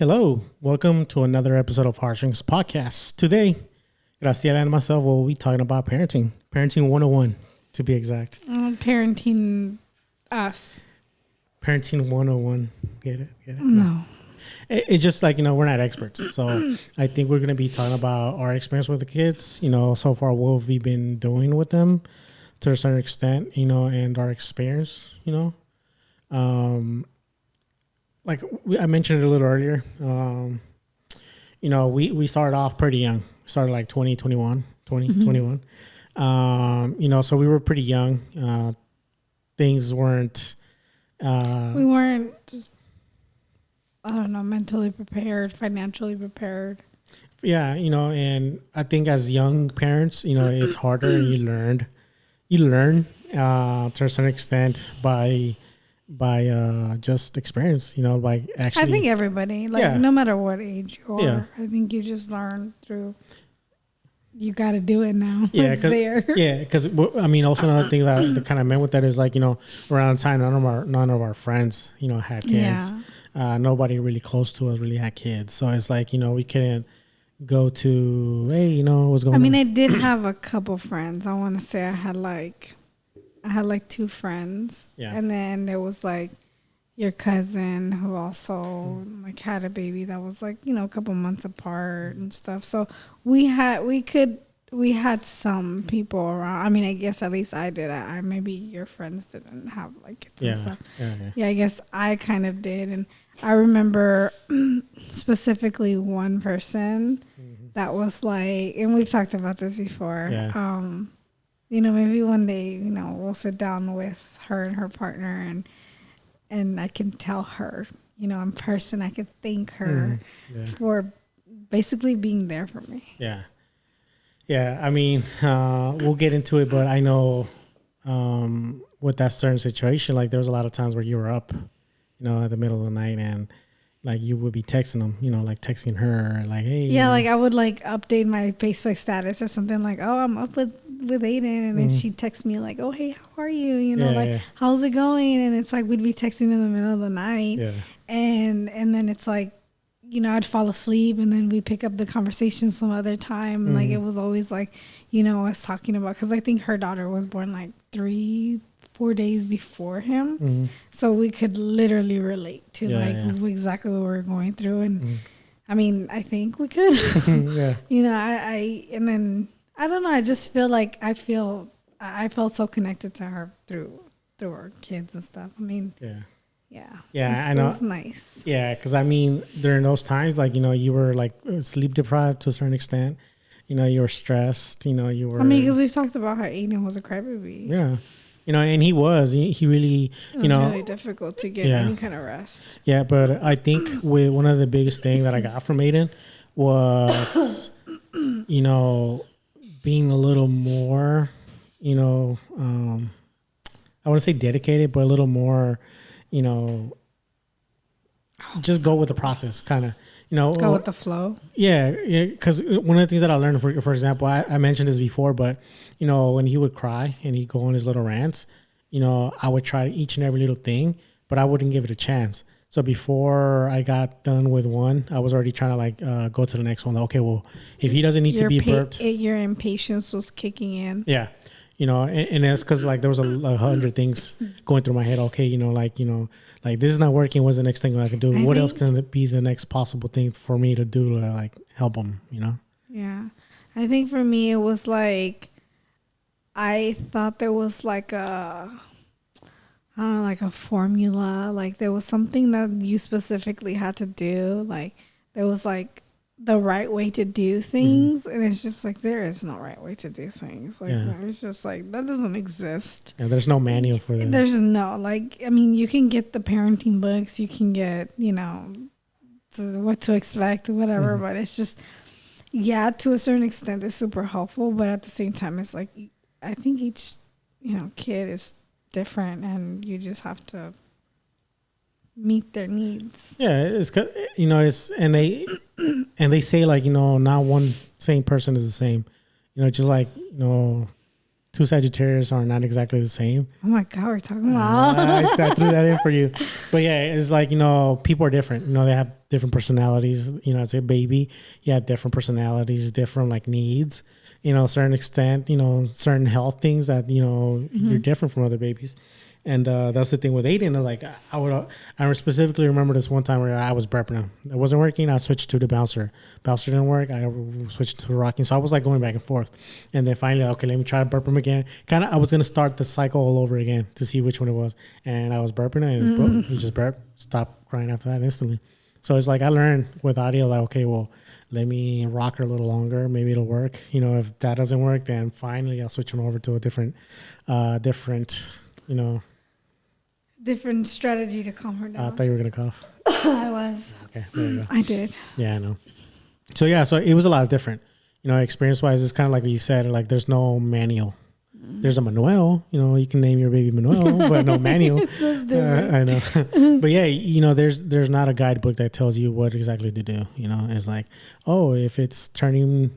Hello, welcome to another episode of Heartstrings Podcast. Today, Graciela and myself will be talking about parenting. Parenting 101, to be exact. Parenting us. Parenting 101. Get it? No. It's just like, we're not experts. So I think we're going to be talking about our experience with the kids, so far what we've been doing with them to a certain extent, and our experience, like I mentioned it a little earlier, we started off pretty young. Started like 2021. So we were pretty young. Things weren't... we weren't just, mentally prepared, financially prepared. Yeah, and I think as young parents, it's harder and you learn to a certain extent by just experience, by actually... I think everybody, no matter what age you are, I think you just learn through... You got to do it now. Yeah, because also another thing that kind of meant with that is around the time none of our friends had kids. Yeah. Nobody really close to us really had kids, so it's like we couldn't go to what's going on. I did have a couple friends. I want to say I had like 2 friends, and then there was like your cousin who also had a baby that was a couple months apart and stuff. So we had some people around. I guess at least I did. I maybe your friends didn't have kids and stuff. Yeah, I guess I kind of did. And I remember specifically one person that was and we've talked about this before. Yeah. Maybe one day, we'll sit down with her and her partner and I can tell her, in person, I could thank her for basically being there for me. Yeah. Yeah. We'll get into it, but I know with that certain situation, there was a lot of times where you were up, at the middle of the night and you would be texting them, texting her, hey. Yeah, I would update my Facebook status or something oh, I'm up with Aiden, and then she'd text me oh, hey, how are you? How's it going? And it's we'd be texting in the middle of the night, and then it's I'd fall asleep, and then we pick up the conversation some other time. And it was always us talking about, because I think her daughter was born 3-4 days before him, so we could literally relate to exactly what we were going through. And I think we could. And then I don't know, I just feel I felt so connected to her through our kids and stuff. I know, it's nice. Yeah, because during those times, you were sleep deprived to a certain extent. You were stressed. You were. Because we talked about how Aiden was a crybaby. Yeah. And he was. He really. It was really difficult to get any kind of rest. Yeah, but I think with one of the biggest things that I got from Aiden was, being a little more, I wouldn't say dedicated, but a little more, just go with the process, kind of, go with the flow. Yeah, because one of the things that I learned, for example, I mentioned this before, but when he would cry and he'd go on his little rants, I would try each and every little thing, but I wouldn't give it a chance. So before I got done with one, I was already trying to go to the next one. Okay, well, if he doesn't need to be burped, your impatience was kicking in. Yeah, and it's because there was 100 things going through my head. Okay, this is not working. What's the next thing I can do? What else can be the next possible thing for me to do to help him? Yeah, I think for me it was I thought there was a formula, there was something that you specifically had to do. There was the right way to do things, and it's just there is no right way to do things. It's just that doesn't exist. Yeah, there's no manual for that. There's no you can get the parenting books, you can get what to expect, whatever, but it's just to a certain extent it's super helpful, but at the same time it's I think each kid is different, and you just have to meet their needs. Yeah, it's and they say not one same person is the same. Just two Sagittarius are not exactly the same. Oh my God, we're talking about. I threw that in for you. But yeah, it's like, people are different. They have different personalities. As a baby, you have different personalities, different like needs, certain extent, certain health things that, you're different from other babies. And that's the thing with Aiden. Like I specifically remember this one time where I was burping him. It wasn't working. I switched to the bouncer. Bouncer didn't work. I switched to rocking. So I was like going back and forth. And then finally, okay, let me try to burp him again. I was gonna start the cycle all over again to see which one it was. And I was burping it, and he just burped. Stopped crying after that instantly. So it's like I learned with audio, like, okay, well, let me rock her a little longer. Maybe it'll work. If that doesn't work, then finally I'll switch him over to a different. Different strategy to calm her down. I thought you were gonna cough. I was. Okay, there you go. I did. Yeah, I know. So it was a lot different. Experience wise, it's kind of like what you said. Like, there's no manual. There's a manual. You can name your baby Manuel, but no manual. I know. But yeah, there's not a guidebook that tells you what exactly to do. It's like, oh, if it's turning,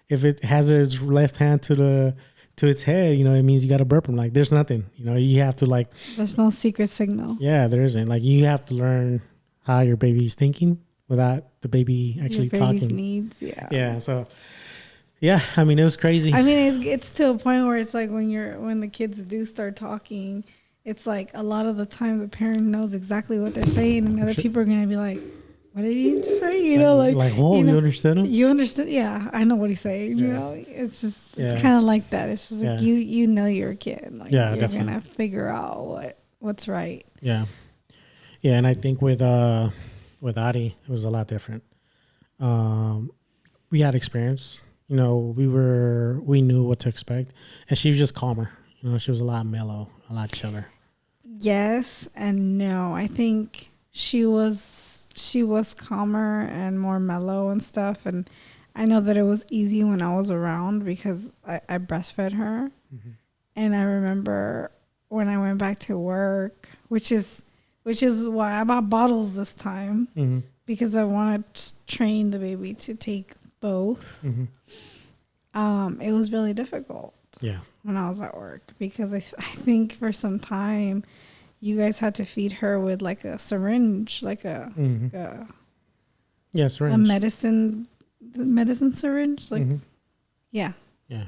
if it has its left hand to its head, it means you got to burp them. Like, there's nothing, you have to like. There's no secret signal. Yeah, there isn't. Like, you have to learn how your baby's thinking without the baby actually your baby's talking. Needs, yeah. Yeah. So, yeah, I mean, it was crazy. I mean, it's to a point where it's like when the kids do start talking, it's like a lot of the time the parent knows exactly what they're saying, and other people are gonna be like, what did he just say? You understood him? You understood? Yeah, I know what he's saying. Yeah. It's just, it's kind of like that. It's just like, you're a kid. Like, you're definitely going to figure out what's right. Yeah. Yeah. And I think with Adi, it was a lot different. We had experience, we knew what to expect, and she was just calmer. She was a lot mellow, a lot chiller. Yes and no. I think she was calmer and more mellow and stuff. And I know that it was easy when I was around because I breastfed her. Mm-hmm. And I remember when I went back to work, which is why I bought bottles this time, because I want to train the baby to take both. Mm-hmm. It was really difficult. Yeah. When I was at work, because I think for some time you guys had to feed her with like a syringe, like syringe. A medicine syringe. Like, yeah.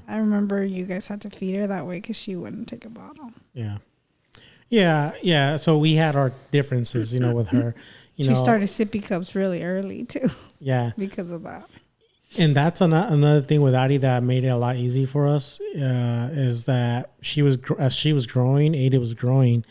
I remember you guys had to feed her that way because she wouldn't take a bottle. Yeah. So we had our differences, with her. She started sippy cups really early too. Yeah. Because of that. And that's another thing with Adi that made it a lot easier for us, is that as she was growing, Aiden was growing.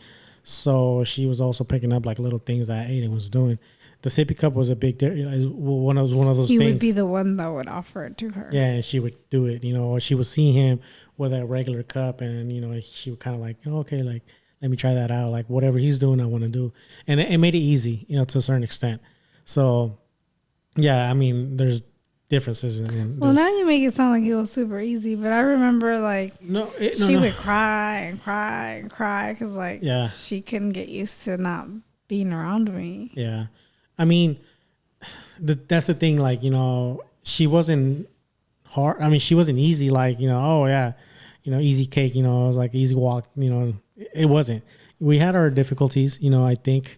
So she was also picking up like little things that Aiden was doing. The sippy cup was a big, one of those things. He would be the one that would offer it to her. Yeah, and she would do it, or she would see him with a regular cup, and, she would kind of like, okay, like, let me try that out. Like, whatever he's doing, I want to do. And it made it easy, to a certain extent. So, yeah, I mean, there's differences. Well, now you make it sound like it was super easy, but I remember like she would cry and cry and cry because like she couldn't get used to not being around me. Yeah, I mean, that's the thing. Like, she wasn't hard. I mean, she wasn't easy. Like, easy cake. It was like easy walk. It wasn't. We had our difficulties. I think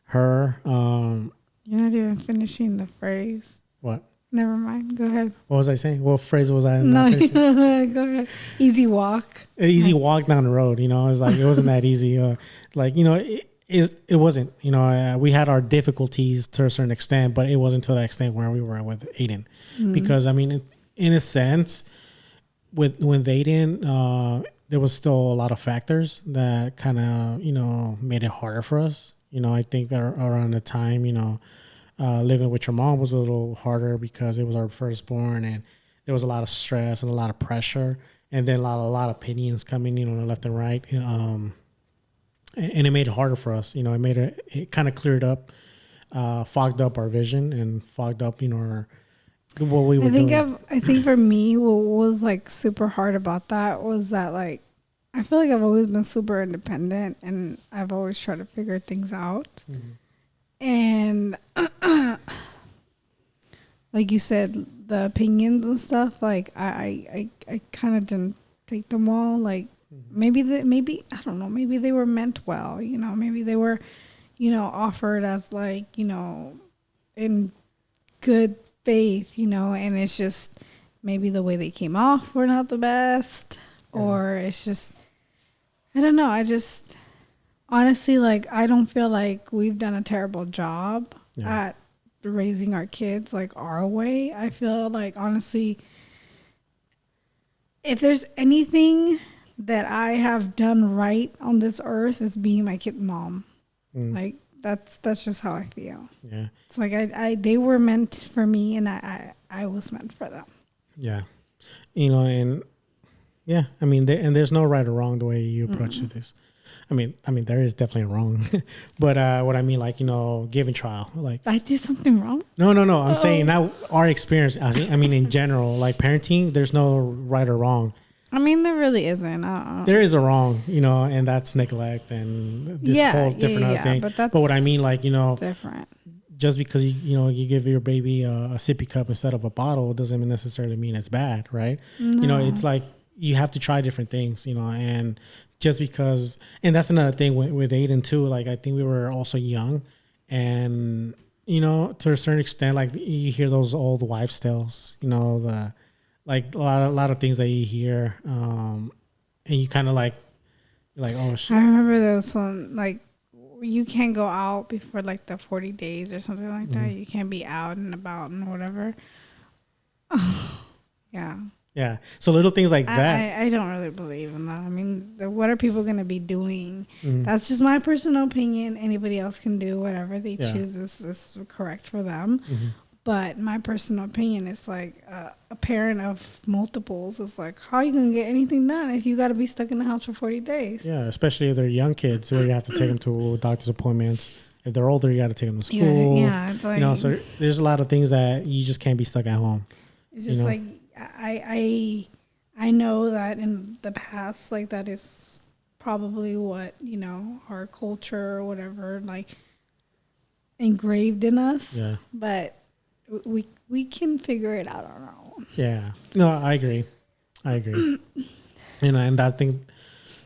her. You're not even finishing the phrase. What? Never mind. Go ahead. What was I saying? What phrase was I? No, go ahead. Easy walk. Easy walk down the road. It was like, it wasn't that easy. It wasn't. We had our difficulties to a certain extent, but it wasn't to the extent where we were with Aiden. Mm-hmm. Because I mean, in a sense, with Aiden, there was still a lot of factors that kind of made it harder for us. I think around the time living with your mom was a little harder because it was our firstborn, and there was a lot of stress and a lot of pressure, and then a lot of opinions coming, left and right. And it made it harder for us. It kind of cleared up, fogged up our vision and fogged up, what we were doing. I think for me, what was like super hard about that was that like, I feel like I've always been super independent and I've always tried to figure things out. Mm-hmm. And like you said, the opinions and stuff, like I kind of didn't gestate them well. Like maybe I don't know, maybe they were meant well, you know, maybe they were, you know, offered as like, you know, in good faith, you know, and it's just maybe the way they came off were not the best, or it's just, I don't know. I just honestly, like, I don't feel like we've done a terrible job at raising our kids like our way. I feel like, honestly, if there's anything that I have done right on this earth, it's being my kid's mom. Like, that's just how I feel. Yeah. It's like they were meant for me, and I was meant for them. Yeah. You know, and yeah, I mean, there's no right or wrong the way you approach this. I mean, there is definitely a wrong, but what I mean, like, you know, giving trial, like I did something wrong. No. I'm saying now our experience. I mean, in general, like parenting, there's no right or wrong. I mean, there really isn't. There is a wrong, you know, and that's neglect and this whole different other thing. But what I mean, like, you know, different. Just because you give your baby a sippy cup instead of a bottle doesn't necessarily mean it's bad, right? No. You know, it's like you have to try different things, you know, and just because, and that's another thing with Aiden too. Like, I think we were also young, and you know, to a certain extent, like you hear those old wives' tales, you know, like a lot of things that you hear, and you kind of like, oh shit. I remember those one, like, you can't go out before like the 40 days or something like that. You can't be out and about and whatever. Yeah. Yeah. So little things like that. I don't really believe in that. I mean, what are people going to be doing? That's just my personal opinion. Anybody else can do whatever they choose is correct for them. But my personal opinion is like a parent of multiples is like, how are you going to get anything done if you got to be stuck in the house for 40 days? Yeah, especially if they're young kids where you have to take them to doctor's appointments. If they're older, you got to take them to school. Yeah, it's like, you know, so there's a lot of things that you just can't be stuck at home. It's just like, I know that in the past, like, that is probably what, you know, our culture or whatever, like, engraved in us. Yeah. But we can figure it out on our own. Yeah. No, I agree. You know, and I think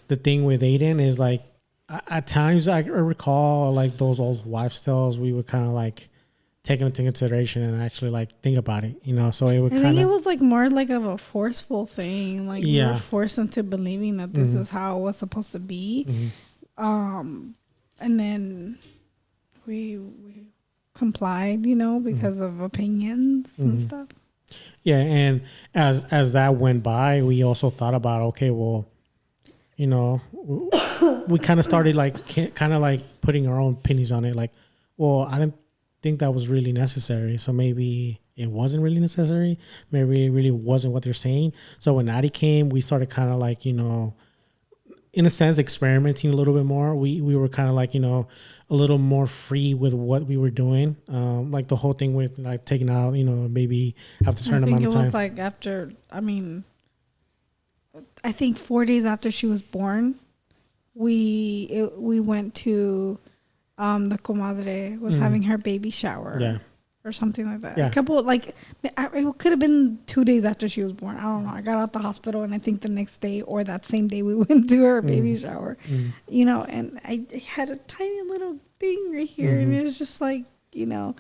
the thing with Aiden is, like, at times I recall, like, those old wives' tales, we would kind of like take them into consideration and actually like think about it, you know. So it would. I think it was like more like of a forceful thing, like we were forced into believing that this is how it was supposed to be, and then we complied, you know, because of opinions and stuff. Yeah, and as that went by, we also thought about, okay, well, you know, we kind of started like putting our own opinions on it, like, well, I didn't think that was really necessary, so maybe it wasn't really necessary, maybe it really wasn't what they're saying. So when Addie came, we started kind of like, you know, in a sense experimenting a little bit more. We were kind of like, you know, a little more free with what we were doing, like the whole thing with like taking out, you know, maybe after a certain amount of time. I think it was like after, I think 4 days after she was born, we went to the comadre was having her baby shower or something like that. A couple, like, it could have been 2 days after she was born. I don't know. I got out the hospital, and I think the next day or that same day we went to her baby shower, you know, and I had a tiny little thing right here, and it was just like, you know,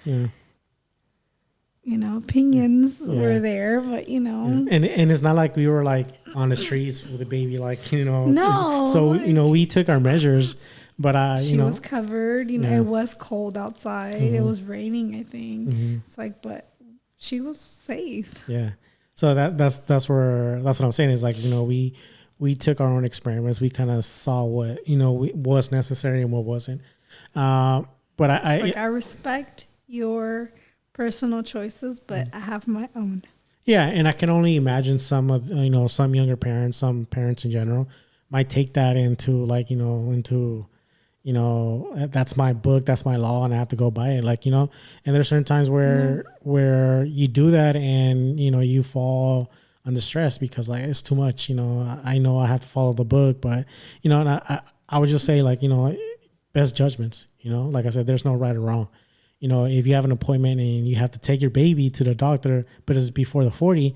opinions were there, but, you know. And it's not like we were like on the streets with a baby, like, you know. No. So, you know, we took our measures. But she was covered, you know, it was cold outside. It was raining, I think. It's like, but she was safe. Yeah. So that's what I'm saying is, like, you know, we took our own experiments. We kind of saw what, you know, was necessary and what wasn't. But I respect your personal choices, but I have my own. Yeah, and I can only imagine some of, you know, some younger parents, some parents in general might take that into, like, you know, that's my book, that's my law, and I have to go by it, like, you know. And there's certain times where you do that, and, you know, you fall under stress because, like, it's too much, you know. I know I have to follow the book, but, you know, and I would just say, like, you know, best judgments, you know. Like I said, there's no right or wrong. You know, if you have an appointment and you have to take your baby to the doctor, but it's before the 40,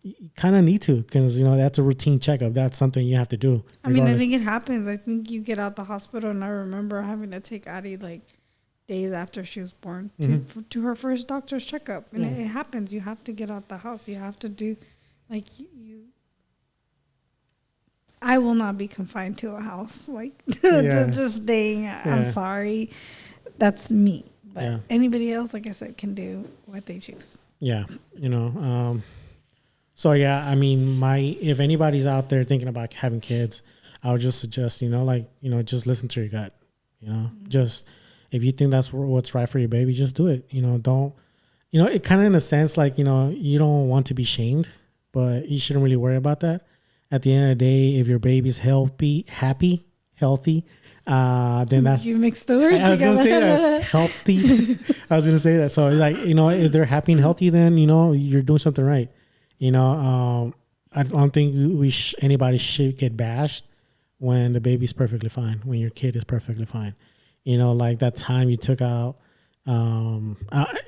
you kind of need to, because, you know, that's a routine checkup. That's something you have to do. I mean, I think it happens. I think you get out the hospital, and I remember having to take Addie like days after she was born to her first doctor's checkup. And it happens. You have to get out the house. You have to do, like, I will not be confined to a house, like, just staying. I'm sorry. That's me. But anybody else, like I said, can do what they choose. Yeah, you know, so yeah, I mean, if anybody's out there thinking about having kids, I would just suggest, you know, like, you know, just listen to your gut, you know, just, if you think that's what's right for your baby, just do it. You know, don't, you know, it kind of in a sense, like, you know, you don't want to be shamed, but you shouldn't really worry about that. At the end of the day, if your baby's healthy, then that's, you mix the words. I was going to say that, healthy. I was going to say that. So, like, you know, if they're happy and healthy, then, you know, you're doing something right. You know, I don't think anybody should get bashed when the baby's perfectly fine, when your kid is perfectly fine. You know, like that time you took out,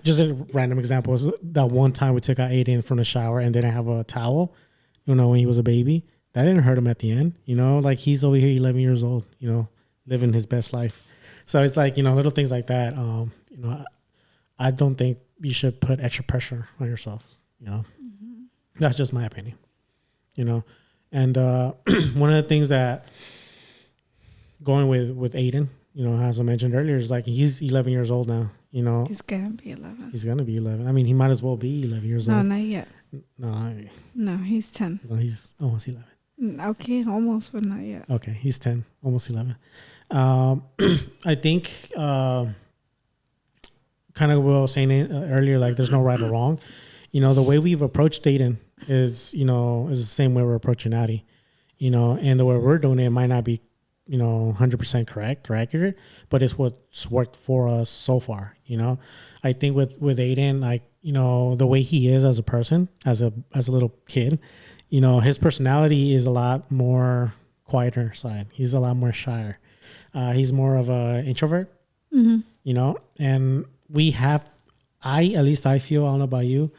just a random example is that one time we took out Aiden from the shower and didn't have a towel, you know, when he was a baby. That didn't hurt him at the end, you know, like he's over here 11 years old, you know, living his best life. So it's like, you know, little things like that. You know, I don't think you should put extra pressure on yourself, you know. That's just my opinion, you know. And one of the things that going with Aiden, you know, as I mentioned earlier, is like he's 11 years old now, you know. He's going to be 11. He's going to be 11. I mean, he might as well be 11 years old. old. No, not yet. No, he's 10. No, he's almost 11. Okay, almost, but not yet. Okay, he's 10, almost 11. I think kind of what I was saying earlier, like there's no right or wrong. You know, the way we've approached Aiden is the same way we're approaching Addie, you know, and the way we're doing it might not be, you know, 100% correct or accurate, but it's what's worked for us so far, you know. I think with Aiden, like, you know, the way he is as a person, as a little kid, you know, his personality is a lot more quieter side. He's a lot more shyer. He's more of an introvert, you know, and at least I feel, I don't know about you,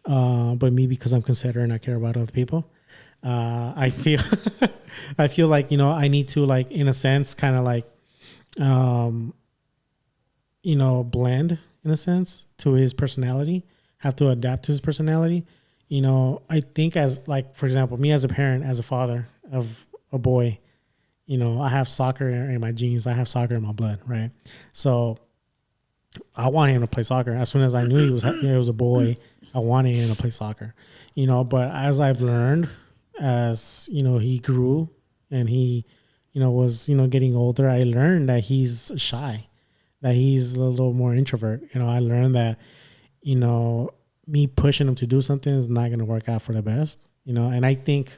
but me, because I'm considerate and I care about other people, I feel like, you know, I need to, like, in a sense, kind of like, you know, blend in a sense to his personality, have to adapt to his personality. You know, I think as, like, for example, me as a parent, as a father of a boy, you know, I have soccer in my genes. I have soccer in my blood, right? So I want him to play soccer. As soon as I knew he was a boy, I wanted him to play soccer, you know. But as I've learned, as, you know, he grew and he, you know, was, you know, getting older, I learned that he's shy, that he's a little more introvert. You know, I learned that, you know, me pushing him to do something is not going to work out for the best, you know. And I think,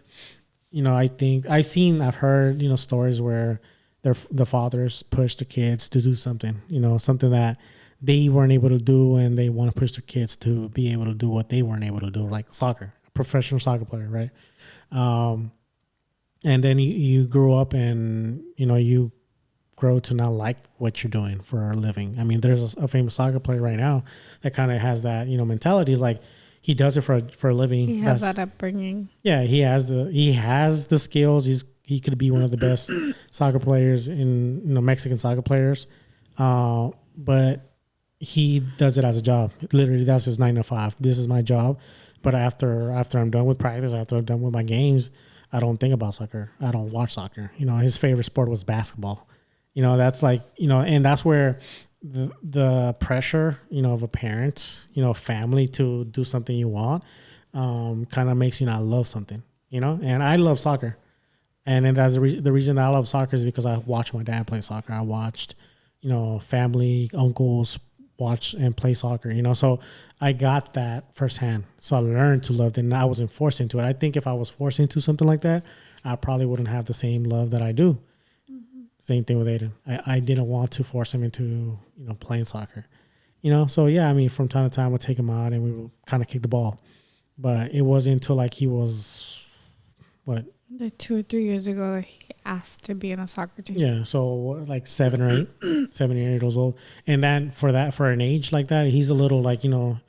you know, I've heard, you know, stories where the fathers push the kids to do something, you know, something that they weren't able to do, and they want to push their kids to be able to do what they weren't able to do, like soccer, a professional soccer player, right? And then you grow up and, you know, you grow to not like what you're doing for a living. I mean, there's a famous soccer player right now that kind of has that, you know, mentality. Is like, he does it for a living. He has that upbringing. Yeah, he has the skills. He could be one of the best soccer players in, you know, Mexican soccer players. But he does it as a job. Literally, that's his 9 to 5. This is my job. But after I'm done with practice, after I'm done with my games, I don't think about soccer. I don't watch soccer. You know, his favorite sport was basketball. You know, that's like, you know, and that's where the pressure, you know, of a parent, you know, family to do something you want, kind of makes you not love something, you know. And I love soccer. And then that's the reason I love soccer is because I watched my dad play soccer. I watched, you know, family, uncles watch and play soccer, you know. So I got that firsthand. So I learned to love it, and I wasn't forced into it. I think if I was forced into something like that, I probably wouldn't have the same love that I do. Mm-hmm. Same thing with Aiden. I didn't want to force him into, you know, playing soccer, you know. So yeah, I mean, from time to time we'll take him out and we would kind of kick the ball, but it wasn't until like he was what, like 2 or 3 years ago that he asked to be in a soccer team. Yeah, so like 7 or 8 years old, and then for an age like that, he's a little like, you know,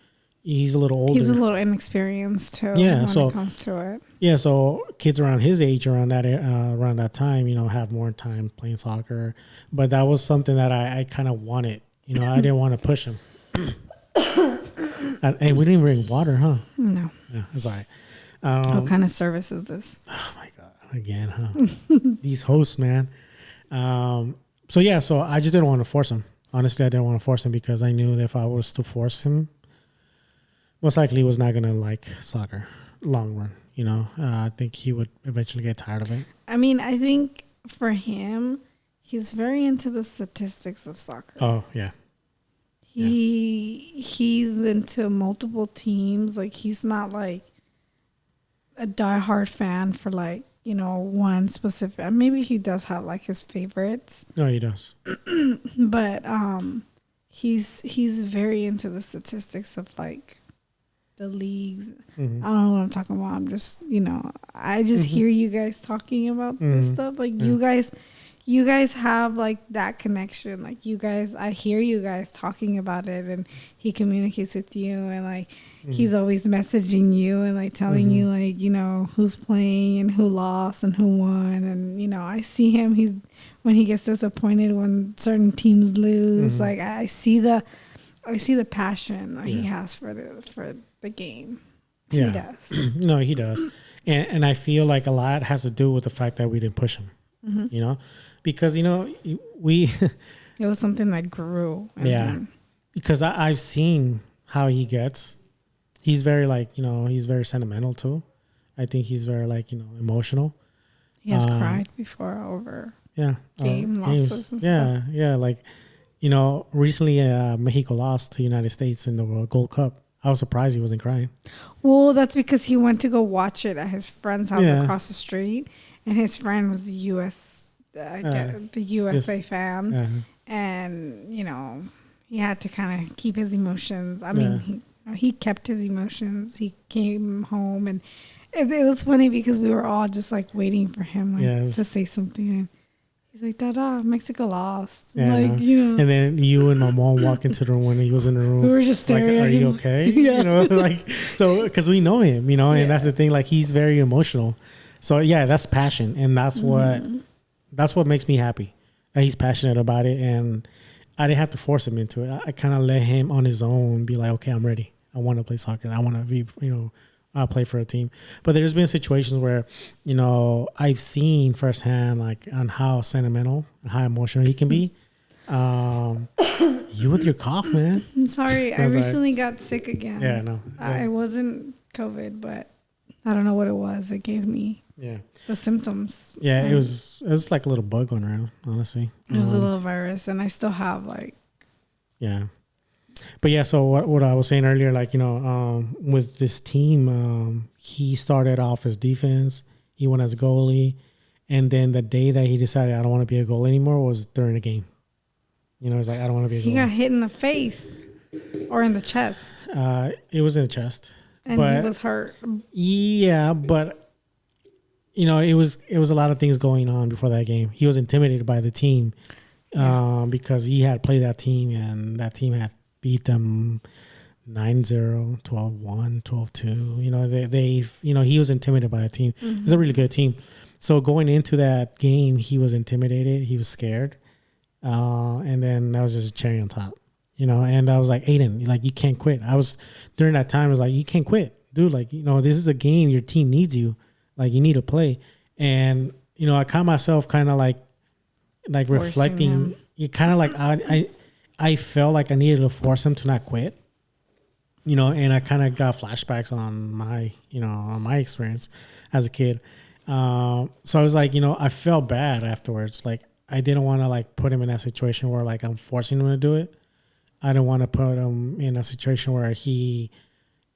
he's a little older. He's a little inexperienced too. Yeah, when so it comes to it. Yeah, so kids around his age, around that time, have more time playing soccer. But that was something that I kind of wanted. I didn't want to push him. Hey, we didn't even bring water, huh? No. Yeah, that's all right. What kind of service is this? Oh my god! Again, huh? These hosts, man. So I just didn't want to force him. Honestly, I didn't want to force him because I knew that if I was to force him, most likely he was not gonna like soccer long run. I think he would eventually get tired of it. I mean, I think for him, he's very into the statistics of soccer. Oh yeah. He's into multiple teams. Like, he's not like a diehard fan for like, one specific. Maybe he does have like his favorites. No, he does. But he's very into the statistics of like the leagues. Mm-hmm. I don't know what I'm talking about. I'm just, I just hear you guys talking about this stuff. Like, you guys have like that connection. Like, I hear you guys talking about it, and he communicates with you, and like he's always messaging you and like telling you like, who's playing and who lost and who won. And, I see him, when he gets disappointed when certain teams lose, like I see the passion that he has for the game. Yeah. He does. No, he does. And I feel like a lot has to do with the fact that we didn't push him, because, we... It was something that grew. Because I've seen how he gets. He's very like, he's very sentimental too. I think he's very like, emotional. He has cried before over game losses and stuff. Yeah. Like, recently Mexico lost to the United States in the World Gold Cup. I was surprised he wasn't crying. Well, that's because he went to go watch it at his friend's house across the street, and his friend was the USA fan, and he had to kind of keep his emotions. I mean, he kept his emotions. He came home, and it was funny because we were all just like waiting for him to say something. And he's like, "Dada, Mexico lost." Yeah, like, And then you and my mom walk into the room when he was in the room. We were just staring like, at him. Are you okay? So because we know him, and that's the thing. Like, he's very emotional. So that's passion, and that's what makes me happy. That he's passionate about it, and I didn't have to force him into it. I kind of let him on his own be like, okay, I'm ready. I want to play soccer. I want to be, play for a team. But there's been situations where, I've seen firsthand, like, on how sentimental, how emotional he can be. You with your cough, man. I'm sorry. I recently got sick again. Yeah, no. It wasn't COVID, but I don't know what it was. It gave me the symptoms. Yeah, it was like a little bug going around, honestly. It was a little virus, and I still have like... Yeah. But so what I was saying earlier, like, with this team, he started off as defense. He went as goalie. And then the day that he decided I don't want to be a goalie anymore was during the game. He's like, I don't want to be a goalie. He got hit in the face or in the chest. It was in the chest. And he was hurt. Yeah, but, it was a lot of things going on before that game. He was intimidated by the team because he had played that team, and that team had beat them 9-0, 12-1, 12-2. He was intimidated by a team. It's a really good team. So going into that game, he was intimidated. He was scared. And then that was just a cherry on top, and I was like, Aiden, like, you can't quit. During that time, I was like, you can't quit, dude. Like, this is a game. Your team needs you. Like, you need to play. And, I caught myself kind of like reflecting. You kind of like, I felt like I needed to force him to not quit, and I kind of got flashbacks on my experience as a kid. So I was like, I felt bad afterwards. Like, I didn't want to like put him in that situation where like I'm forcing him to do it. I didn't want to put him in a situation where he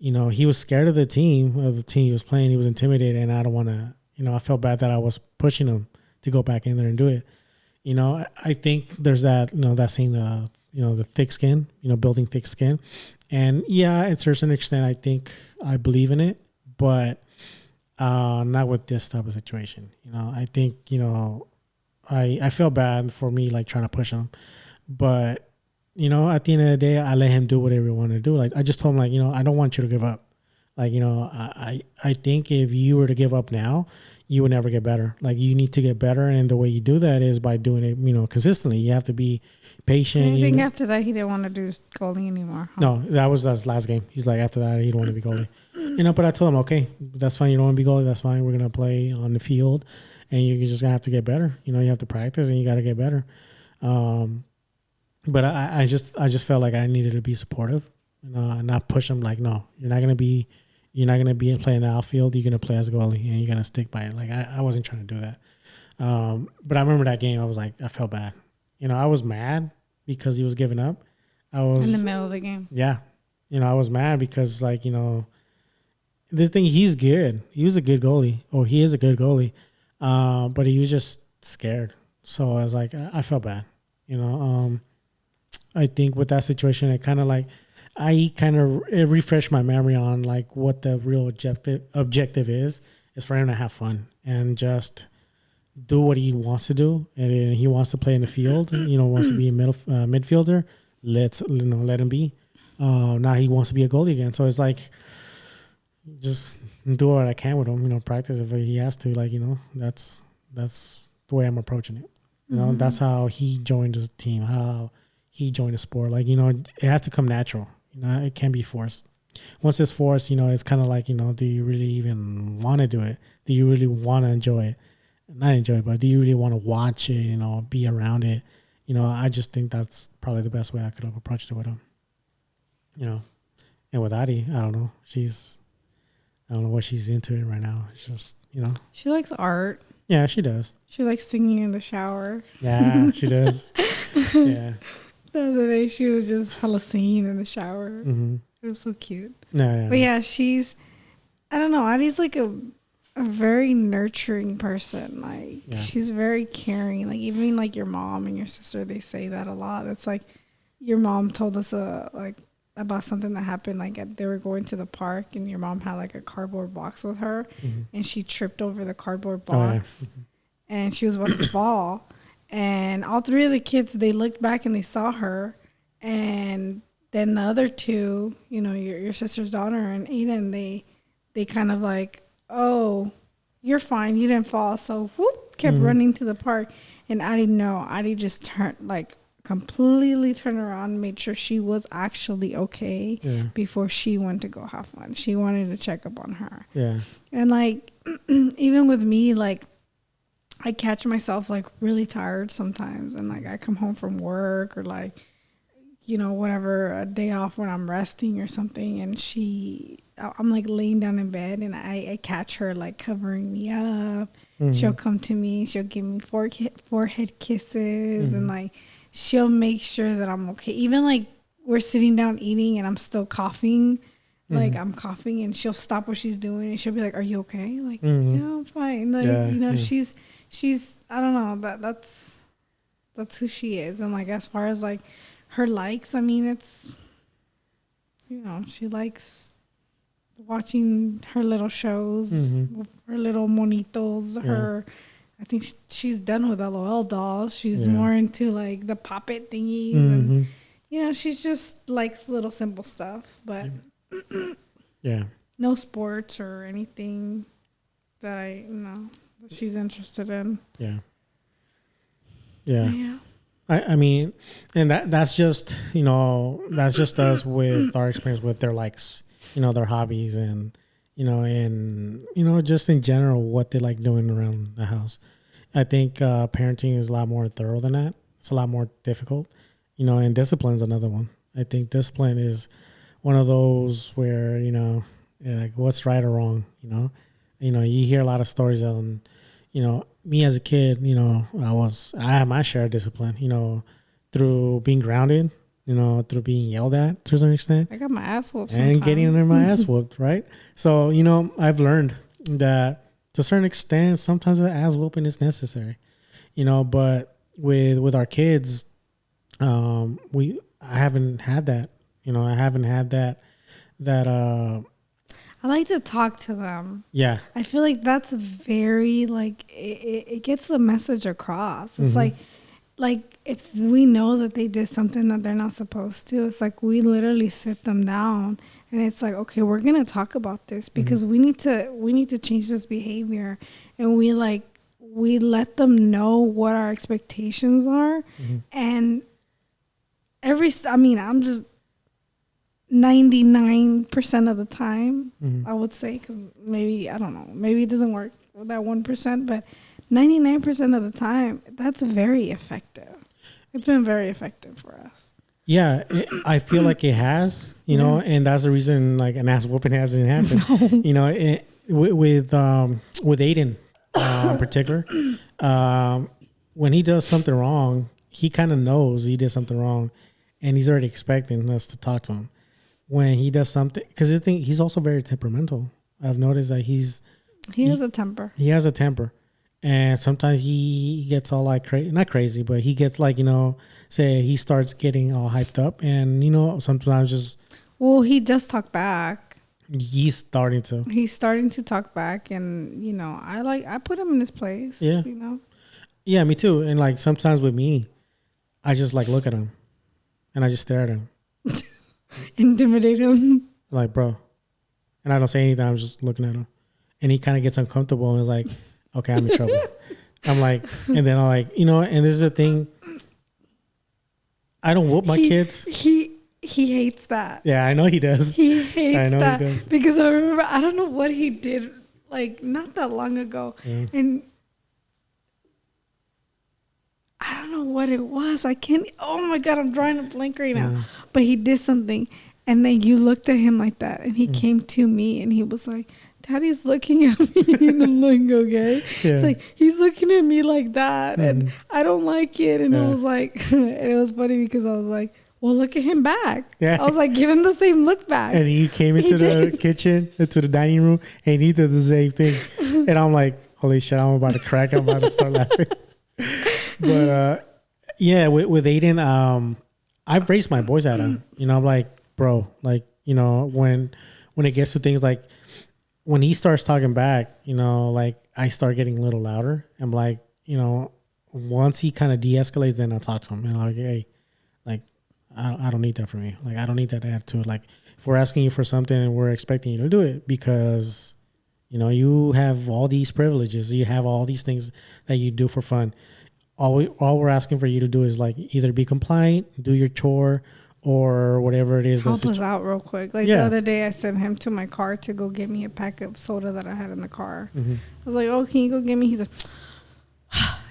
was scared of the team he was playing. He was intimidated, and I don't want to, I felt bad that I was pushing him to go back in there and do it. I think there's that, that saying, the thick skin, building thick skin. And to a certain extent, I think I believe in it, but not with this type of situation. I think, I felt bad for me, like, trying to push him, but, at the end of the day, I let him do whatever he wanted to do. Like, I just told him, like, I don't want you to give up. Like, I think if you were to give up now, you would never get better. Like, you need to get better. And the way you do that is by doing it, consistently. You have to be patient. I think after that, he didn't want to do goalie anymore. Huh? No, that was his last game. He's like, after that, he didn't want to be goalie. But I told him, okay, that's fine. You don't want to be goalie. That's fine. We're going to play on the field. And you're just going to have to get better. You have to practice and you got to get better. But I just felt like I needed to be supportive and not push him. Like, no, you're not going to be playing the outfield. You're going to play as a goalie and you're going to stick by it. Like, I wasn't trying to do that. But I remember that game. I was like, I felt bad. I was mad because he was giving up. I was in the middle of the game. Yeah. I was mad because, like, the thing, he's good. He was a good goalie, or he is a good goalie. But he was just scared. So I was like, I felt bad. I think with that situation, it kind of like, it refreshed my memory on like what the real objective is for him to have fun and just do what he wants to do. And he wants to play in the field, wants to be a midfielder. Let him be. Now he wants to be a goalie again. So it's like, just do what I can with him, practice if he has to, like, that's the way I'm approaching it. That's how he joined the team, how he joined the sport. Like, it has to come natural. It can't be forced. Once it's forced, it's kind of like, do you really even want to do it? Do you really want to enjoy it? Not enjoy it, but do you really want to watch it, be around it? I just think that's probably the best way I could have approached it with him. And with Addie, I don't know. I don't know what she's into right now. It's just, She likes art. Yeah, she does. She likes singing in the shower. Yeah, she does. Yeah. The other day, she was just hella singing in the shower. Mm-hmm. It was so cute. Yeah. But yeah, I don't know. Addie's like a very nurturing person. Like, she's very caring. Like, even like your mom and your sister, they say that a lot. It's like your mom told us about something that happened. Like, they were going to the park and your mom had like a cardboard box with her, and she tripped over the cardboard box, and she was about to fall. And all three of the kids, they looked back and they saw her, and then the other two, your sister's daughter and Aiden, they kind of like, oh, you're fine, you didn't fall. So whoop, kept running to the park. And Addie just completely turned around, made sure she was actually okay before she went to go have fun. She wanted to check up on her. Yeah. And like, even with me, like, I catch myself like really tired sometimes, and like I come home from work or like, whatever, a day off when I'm resting or something, and I'm like laying down in bed and I catch her like covering me up. She'll come to me, she'll give me forehead kisses, and like she'll make sure that I'm okay. Even like we're sitting down eating and I'm still coughing, like I'm coughing, and she'll stop what she's doing and she'll be like, "Are you okay?" Like, yeah, I'm fine. Like, she's I don't know, that's who she is. And like, as far as like her likes, I mean, it's, she likes watching her little shows, her little monitos, I think she's done with LOL dolls. She's more into like the poppet thingies, and she's just likes little simple stuff, but no sports or anything that that she's interested in. Yeah. I mean, and that's just us with our experience with their likes, their hobbies, and just in general what they like doing around the house. I think parenting is a lot more thorough than that. It's a lot more difficult, and discipline's another one. I think discipline is one of those where, like what's right or wrong, you hear a lot of stories on, me as a kid, I had my share of discipline, through being grounded, through being yelled at to some extent. I got my ass whooped and sometime. Getting under my ass whooped, right? So, I've learned that to a certain extent, sometimes the ass whooping is necessary, but with our kids, I haven't had that, I haven't had that I like to talk to them. Yeah. I feel like that's very, like, it gets the message across. It's like like if we know that they did something that they're not supposed to, it's like we literally sit them down and it's like, okay, we're gonna talk about this because we need to change this behavior, and we let them know what our expectations are, and I'm just 99% of the time, I would say, because maybe, I don't know, maybe it doesn't work with that 1%, but 99% of the time, that's very effective. It's been very effective for us. Yeah, I feel like it has, you know, and that's the reason like an ass whooping hasn't happened. No. You know, with Aiden in particular, when he does something wrong, he kind of knows he did something wrong, and he's already expecting us to talk to him. When he does something, because I think he's also very temperamental. I've noticed that he has a temper. He has a temper. And sometimes he gets all like not crazy, but he gets like, you know, say he starts getting all hyped up, and, you know, sometimes just. Well, he does talk back. He's starting to talk back, and, you know, I put him in his place. Yeah. You know? Yeah, me too. And like sometimes with me, I just like look at him and I just stare at him. Intimidate him. Like, bro. And I don't say anything. I'm just looking at him. And he kind of gets uncomfortable and is like, okay, I'm in trouble. I'm like, and then I'm like, you know, and this is the thing. I don't whoop my kids. He hates that. Yeah, I know he does. He hates that. He does. Because I remember, I don't know what he did, like, not that long ago. Yeah. And I don't know what it was. I can't, oh my God, I'm drawing a blank right now. Yeah. But he did something. And then you looked at him like that. And he came to me and he was like, Daddy's looking at me. And I'm like, okay. Yeah. It's like, he's looking at me like that. And I don't like it. And I was like, and it was funny because I was like, well, look at him back. Yeah. I was like, give him the same look back. And he came into the kitchen, into the dining room, and he did the same thing. And I'm like, holy shit, I'm about to crack. I'm about to start laughing. But yeah, with Aiden, I've raised my boys at him. You know, I'm like, bro, like, you know, when it gets to things like when he starts talking back, you know, like I start getting a little louder. I'm like, you know, once he kind of de-escalates, then I'll talk to him. And I'm like, hey, like, I don't need that from you. Like, I don't need that attitude. Like, if we're asking you for something and we're expecting you to do it because, you know, you have all these privileges. You have all these things that you do for fun. All we're asking for you to do is like either be compliant, do your chore, or whatever it is. Help us out real quick. Like the other day, I sent him to my car to go get me a pack of soda that I had in the car. I was like, oh, can you go get me? He's like,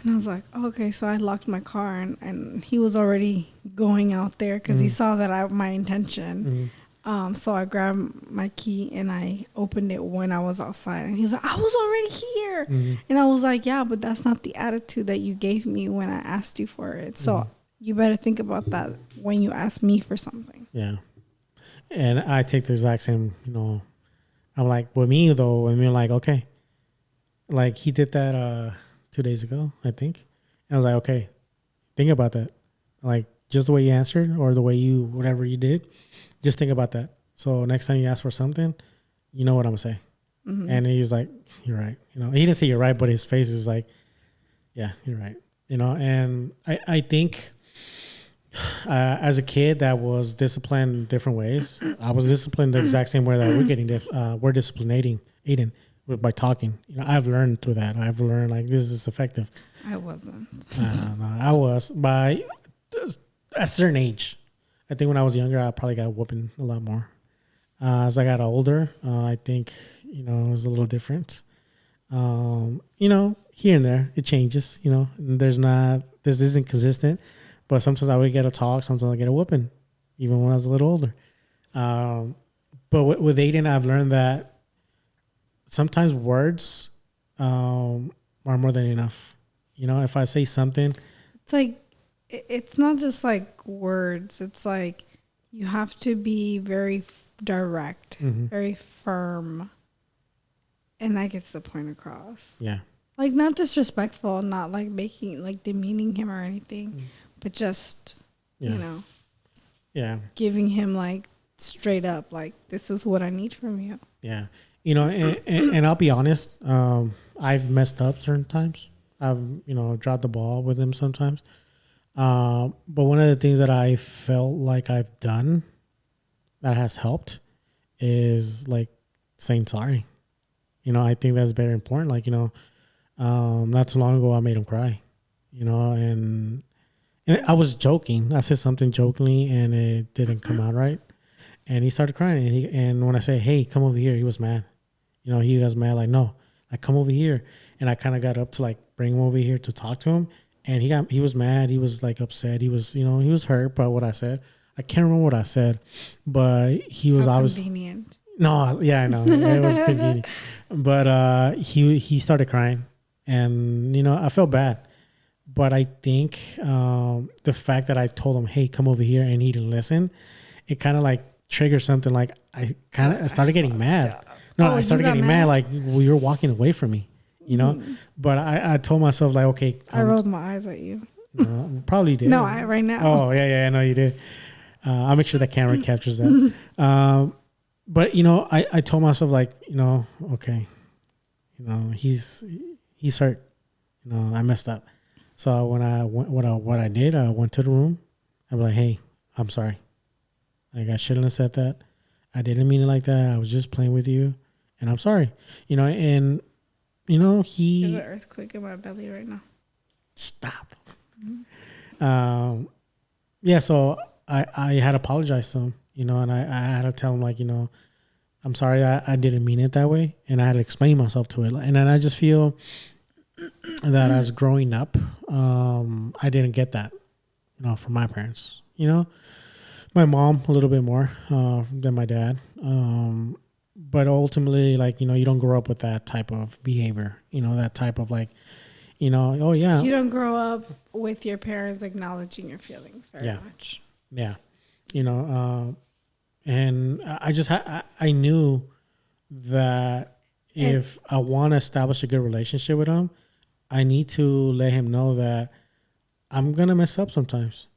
and I was like, oh, okay. So I locked my car, and he was already going out there because he saw that my intention. So I grabbed my key and I opened it when I was outside, and he was like, I was already here. And I was like, yeah, but that's not the attitude that you gave me when I asked you for it. So you better think about that when you ask me for something. Yeah. And I take the exact same, you know, I'm like, with me though, and we're like, okay. Like he did that 2 days ago, I think. And I was like, okay, think about that. Like just the way you answered or the way you, whatever you did, just think about that. So next time you ask for something, you know what I'm going to say. And he's like, you're right. You know, he didn't say you're right, but his face is like, yeah, you're right. You know, and I think as a kid that was disciplined in different ways, I was disciplined the exact same way that we're disciplinating Aiden by talking. You know, I've learned through that. I've learned like this is effective. I wasn't. I was by a certain age. I think when I was younger, I probably got whooping a lot more. As I got older, I think, you know, it was a little different. You know, here and there, it changes, you know. This isn't consistent, but sometimes I would get a talk, sometimes I get a whooping, even when I was a little older. But with Aiden, I've learned that sometimes words are more than enough. You know, if I say something. It's like, it's not just like words. It's like you have to be very direct, very firm. And that gets the point across. Yeah. Like not disrespectful, not like demeaning him or anything, but just, you know. Yeah. Giving him like straight up, like, this is what I need from you. Yeah. You know, and I'll be honest, I've messed up certain times. I've, you know, dropped the ball with him sometimes. But one of the things that I felt like I've done that has helped is like saying sorry. I think that's very important. Like, not too long ago, I made him cry, and I was joking. I said something jokingly and it didn't come out right. And he started crying. And when I say, hey, come over here, he was mad. He was mad, like, no, like, come over here. And I kind of got up to like bring him over here to talk to him. And he was mad. He was like upset. He was, he was hurt by what I said. I can't remember what I said, but he was obviously convenient. No, yeah, I know. It was convenient. But he started crying and I felt bad. But I think the fact that I told him, hey, come over here, and he didn't listen, it kind of like triggered something. Like I started getting mad. No, I started getting mad. Like, well, you're walking away from me, But I told myself, like, okay. I rolled my eyes at you. No, probably did. No, right now. Oh, yeah, I know you did. I'll make sure that camera captures that. But I told myself, like, okay, he's hurt. I messed up. So when I what I did, I went to the room. I was like, hey, I'm sorry. Like, I shouldn't have said that. I didn't mean it like that. I was just playing with you, and I'm sorry. And he. There's an earthquake in my belly right now. Stop. Mm-hmm. Yeah. So I had apologized to him. And I had to tell him, like, I'm sorry, I didn't mean it that way. And I had to explain myself to it. And then I just feel that as growing up, I didn't get that, from my parents. My mom a little bit more than my dad. But ultimately, like, you don't grow up with that type of behavior, that type of like, oh, yeah. You don't grow up with your parents acknowledging your feelings very much. Yeah. And I just I knew that if I want to establish a good relationship with him, I need to let him know that I'm going to mess up sometimes.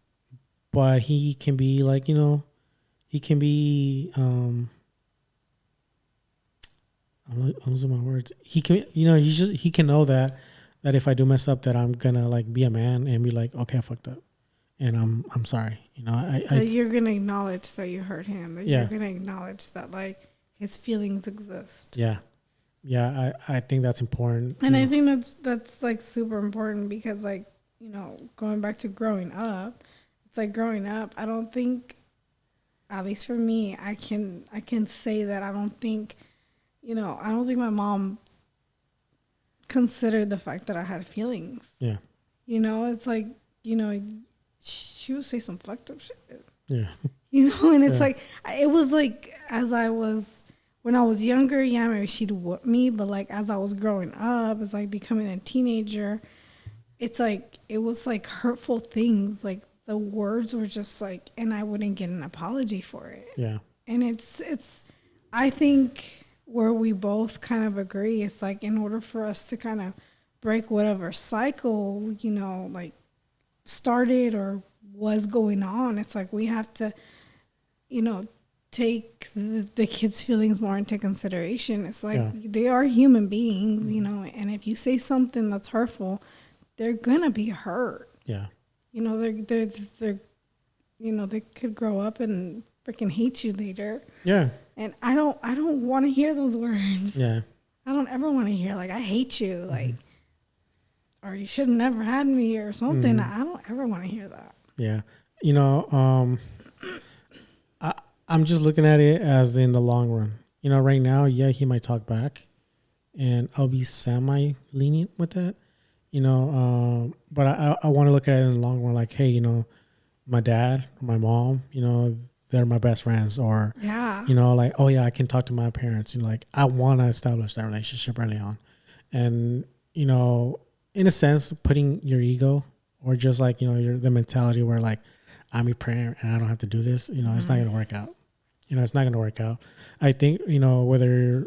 But he can be like, he can be, I'm losing my words. He can, he can know that if I do mess up, that I'm going to like be a man and be like, okay, I fucked up. And I'm sorry. That you're going to acknowledge that you hurt him. That you're going to acknowledge that, like, his feelings exist. Yeah. Yeah, I think that's important. And I think that's like super important because, like, going back to growing up, it's like growing up, I don't think, at least for me, I can say that I don't think my mom considered the fact that I had feelings. Yeah. It's like, she would say some fucked up shit. Yeah. And it's like, it was like, when I was younger, maybe she'd whoop me, but like as I was growing up, it's like becoming a teenager, it's like, it was like hurtful things. Like the words were just like, and I wouldn't get an apology for it. Yeah. And it's, I think where we both kind of agree, it's like in order for us to kind of break whatever cycle, like started or was going on, it's like we have to, take the kids' feelings more into consideration. It's like they are human beings, and if you say something that's hurtful, they're gonna be hurt. Yeah. They're they could grow up and freaking hate you later. Yeah. And I don't want to hear those words. Yeah. I don't ever want to hear like I hate you, like, or you should have never had me or something. I don't ever want to hear that. Yeah. I'm just looking at it as in the long run. Right now, he might talk back and I'll be semi-lenient with that. But I want to look at it in the long run, like, hey, my dad, my mom, they're my best friends, or, like, oh yeah, I can talk to my parents. Like, I want to establish that relationship early on. And, in a sense, putting your ego or just like, the mentality where like, I'm your parent and I don't have to do this, it's not going to work out. It's not going to work out. I think, whether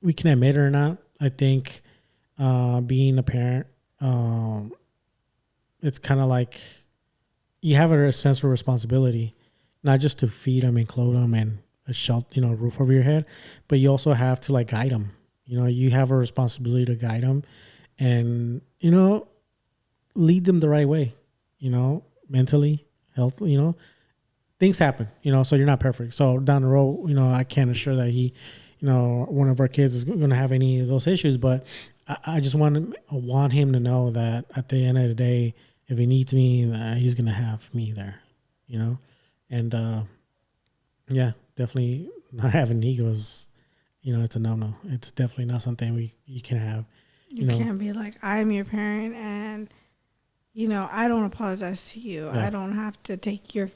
we can admit it or not, I think being a parent, it's kind of like you have a sense of responsibility, not just to feed them and clothe them and a shelter, roof over your head, but you also have to like guide them. You have a responsibility to guide them and, lead them the right way, mentally, health, things happen, so you're not perfect. So down the road, I can't assure that he, one of our kids is going to have any of those issues, but I just want him to know that at the end of the day, if he needs me, he's going to have me there, and yeah, definitely not having egos, it's a no-no. It's definitely not something you can have. You can't be like, I'm your parent and, I don't apologize to you. Yeah. I don't have to take you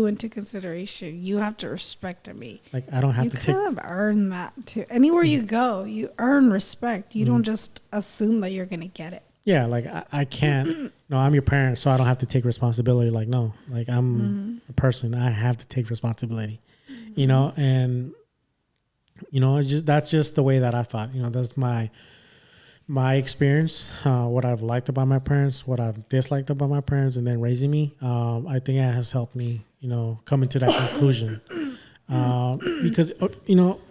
into consideration. You have to respect me. Like, I don't have to take... You kind of earn that too. Anywhere you go, you earn respect. You don't just assume that you're going to get it. Yeah, like, I can't... No, I'm your parent, so I don't have to take responsibility. Like, no. Like, I'm a person. I have to take responsibility. And... that's just the way that I thought. That's my experience, what I've liked about my parents, what I've disliked about my parents, and then raising me. I think it has helped me, come to that conclusion. Because,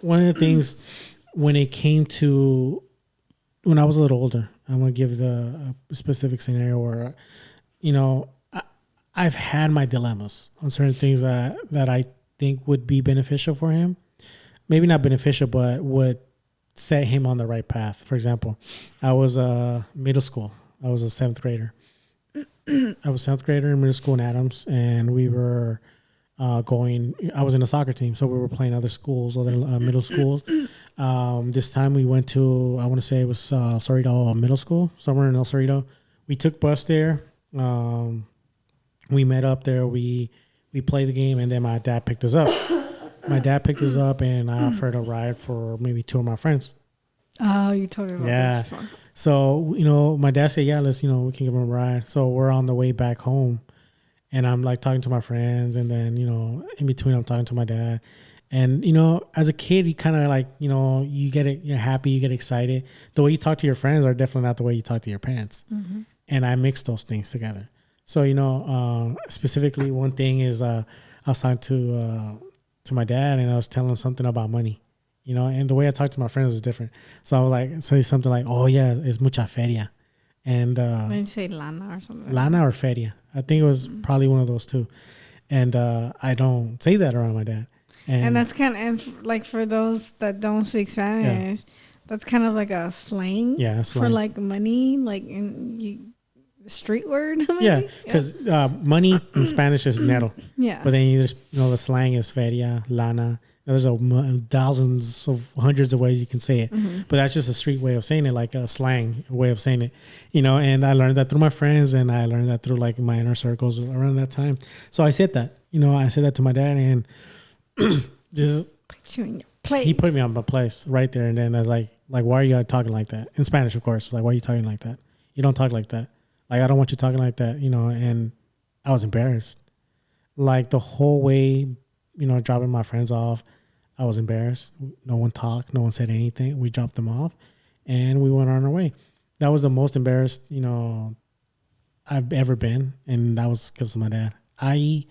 one of the things when it came to when I was a little older, I'm going to give the specific scenario where, I've had my dilemmas on certain things that I think would be beneficial for him. Maybe not beneficial, but would set him on the right path. For example, I was middle school. I was a seventh grader. I was seventh grader in middle school in Adams, and we were I was in a soccer team, so we were playing other schools, other middle schools. This time we went to, I want to say it was Cerrito Middle School, somewhere in El Cerrito. We took bus there. We met up there. We played the game, and then my dad picked us up. And I offered a ride for maybe two of my friends. Oh, you told me about this before. So, my dad said, yeah, let's, we can give him a ride. So we're on the way back home, and I'm like talking to my friends, and then, in between I'm talking to my dad. And, as a kid, you kind of like, you you're happy, you get excited. The way you talk to your friends are definitely not the way you talk to your parents. Mm-hmm. And I mix those things together. So, specifically one thing is I was talking to my dad, and I was telling him something about money, and the way I talk to my friends was different. So I was like, say something like, oh yeah, it's mucha feria. And when you say lana or something. Lana or feria. I think it was probably one of those two. And I don't say that around my dad. And that's kind of like, for those that don't speak Spanish, that's kind of like a slang. Yeah, for like money, like street word. Maybe? Yeah, because money in Spanish is dinero. Yeah. But then the slang is feria, lana. There's hundreds of ways you can say it. Mm-hmm. But that's just a street way of saying it, like a slang way of saying it. And I learned that through my friends, and I learned that through like my inner circles around that time. So I said that. I said that to my dad, and this put you in your place. He put me on my place right there, and then I was like, why are you talking like that? In Spanish, of course. Like, why are you talking like that? You don't talk like that. Like, I don't want you talking like that, and I was embarrassed. Like, the whole way, dropping my friends off, I was embarrassed. No one talked. No one said anything. We dropped them off, and we went on our way. That was the most embarrassed, I've ever been, and that was because of my dad. I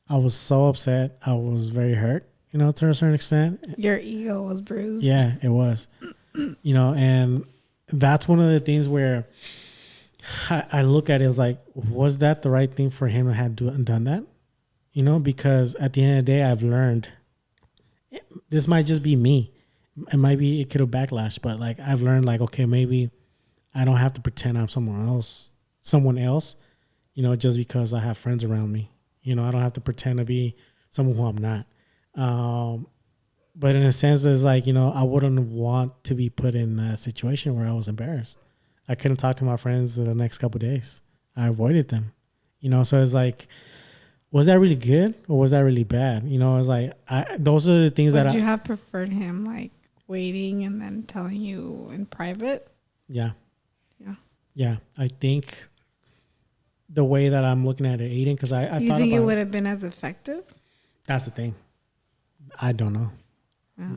was so upset. I was very hurt, to a certain extent. Your ego was bruised. Yeah, it was. And that's one of the things where I look at it as like, was that the right thing for him to have done that? Because at the end of the day, I've learned this might just be me. It could have backlash, but like I've learned like, okay, maybe I don't have to pretend I'm someone else, just because I have friends around me. I don't have to pretend to be someone who I'm not. But in a sense, it's like, I wouldn't want to be put in a situation where I was embarrassed. I couldn't talk to my friends the next couple of days. I avoided them, so it's like, was that really good or was that really bad? It's like, those are the things Would you have preferred him like waiting and then telling you in private? Yeah. Yeah. I think the way that I'm looking at it, Aiden, because I you thought think it would have been as effective? That's the thing. I don't know.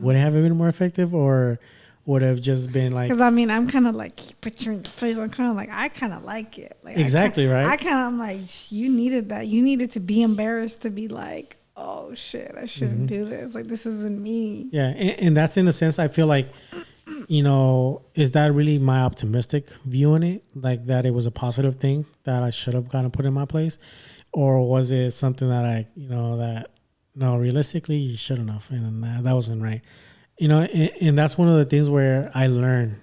Would it have been more effective, or would have just been like? Because I'm kind of like, put you in your place. I'm kind of like, I kind of like it. Like, exactly, right? I kind of am like, you needed that. You needed to be embarrassed to be like, oh shit, I shouldn't do this. Like, this isn't me. Yeah, and that's in a sense. I feel like, is that really my optimistic view on it? Like that it was a positive thing that I should have gotten put in my place, or was it something that that no, realistically you shouldn't have, and that wasn't right. And that's one of the things where I learn.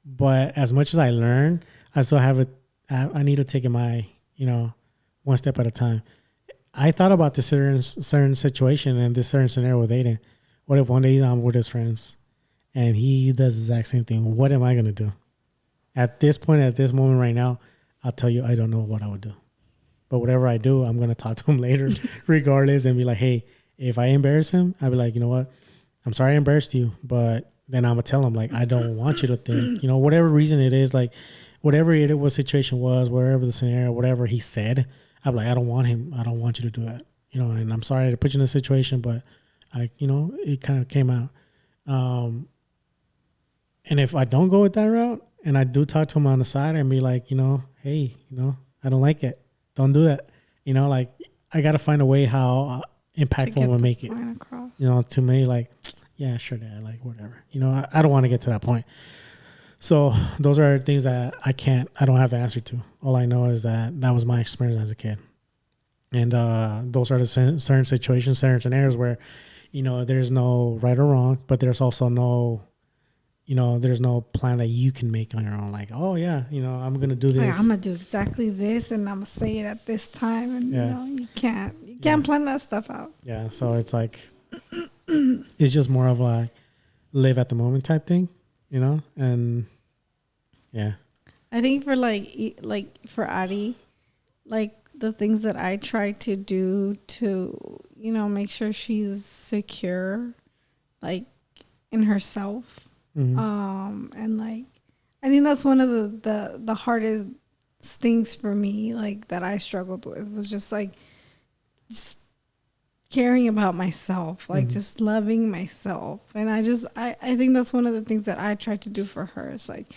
But as much as I learn, I still have it. I need to take it one step at a time. I thought about this certain situation and this certain scenario with Aiden. What if one day I'm with his friends and he does the exact same thing? What am I going to do? At this point, at this moment right now, I'll tell you, I don't know what I would do. But whatever I do, I'm going to talk to him later regardless and be like, hey, if I embarrass him, I'll be like, you know what? I'm sorry I embarrassed you, but then I'm going to tell him, like, I don't want you to think, whatever reason it is, like, whatever it was, situation was, wherever the scenario, whatever he said, I'm like, I don't want you to do that, and I'm sorry to put you in this situation, but it kind of came out. And if I don't go with that route and I do talk to him on the side and be like, hey, I don't like it. Don't do that. Like, I got to find a way how impactful I'm going to make it, to me, like, yeah, sure, Dad, like, whatever. I don't want to get to that point. So those are things that I don't have the answer to. All I know is that was my experience as a kid. And those are the certain situations, certain scenarios where, there's no right or wrong, but there's also no, there's no plan that you can make on your own. Like, oh, yeah, I'm going to do this. Like, I'm going to do exactly this and I'm going to say it at this time. And, you can't plan that stuff out. Yeah, so it's like, it's just more of like live at the moment type thing, and yeah. I think for for Adi, like the things that I try to do to, make sure she's secure, like in herself. Mm-hmm. And like, I think that's one of the hardest things for me, like that I struggled with, was just caring about myself, like just loving myself. And I think that's one of the things that I try to do for her, is like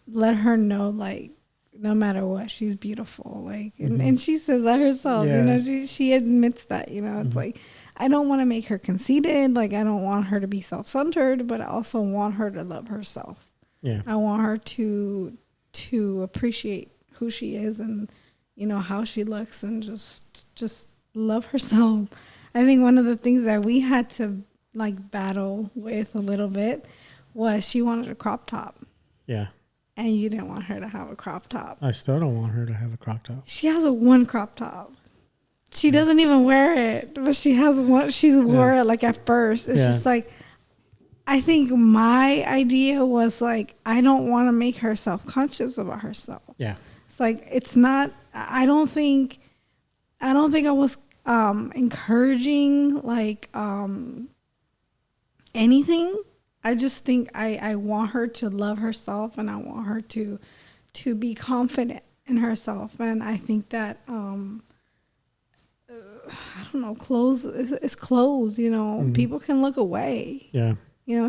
let her know, like, no matter what, she's beautiful. Like, and she says that herself, she admits that, it's like, I don't want to make her conceited. Like, I don't want her to be self-centered, but I also want her to love herself. Yeah. I want her to appreciate who she is and, how she looks, and just love herself. I think one of the things that we had to like battle with a little bit was she wanted a crop top. Yeah. And you didn't want her to have a crop top. I still don't want her to have a crop top. She has one crop top. She doesn't even wear it, but she has one. She's wore it like at first. It's just like, I think my idea was like, I don't want to make her self-conscious about herself. Yeah. It's like, it's not, I don't think I was encouraging like anything. I just think I want her to love herself, and I want her to be confident in herself. And I think that I don't know, clothes is clothes, people can look away. Yeah.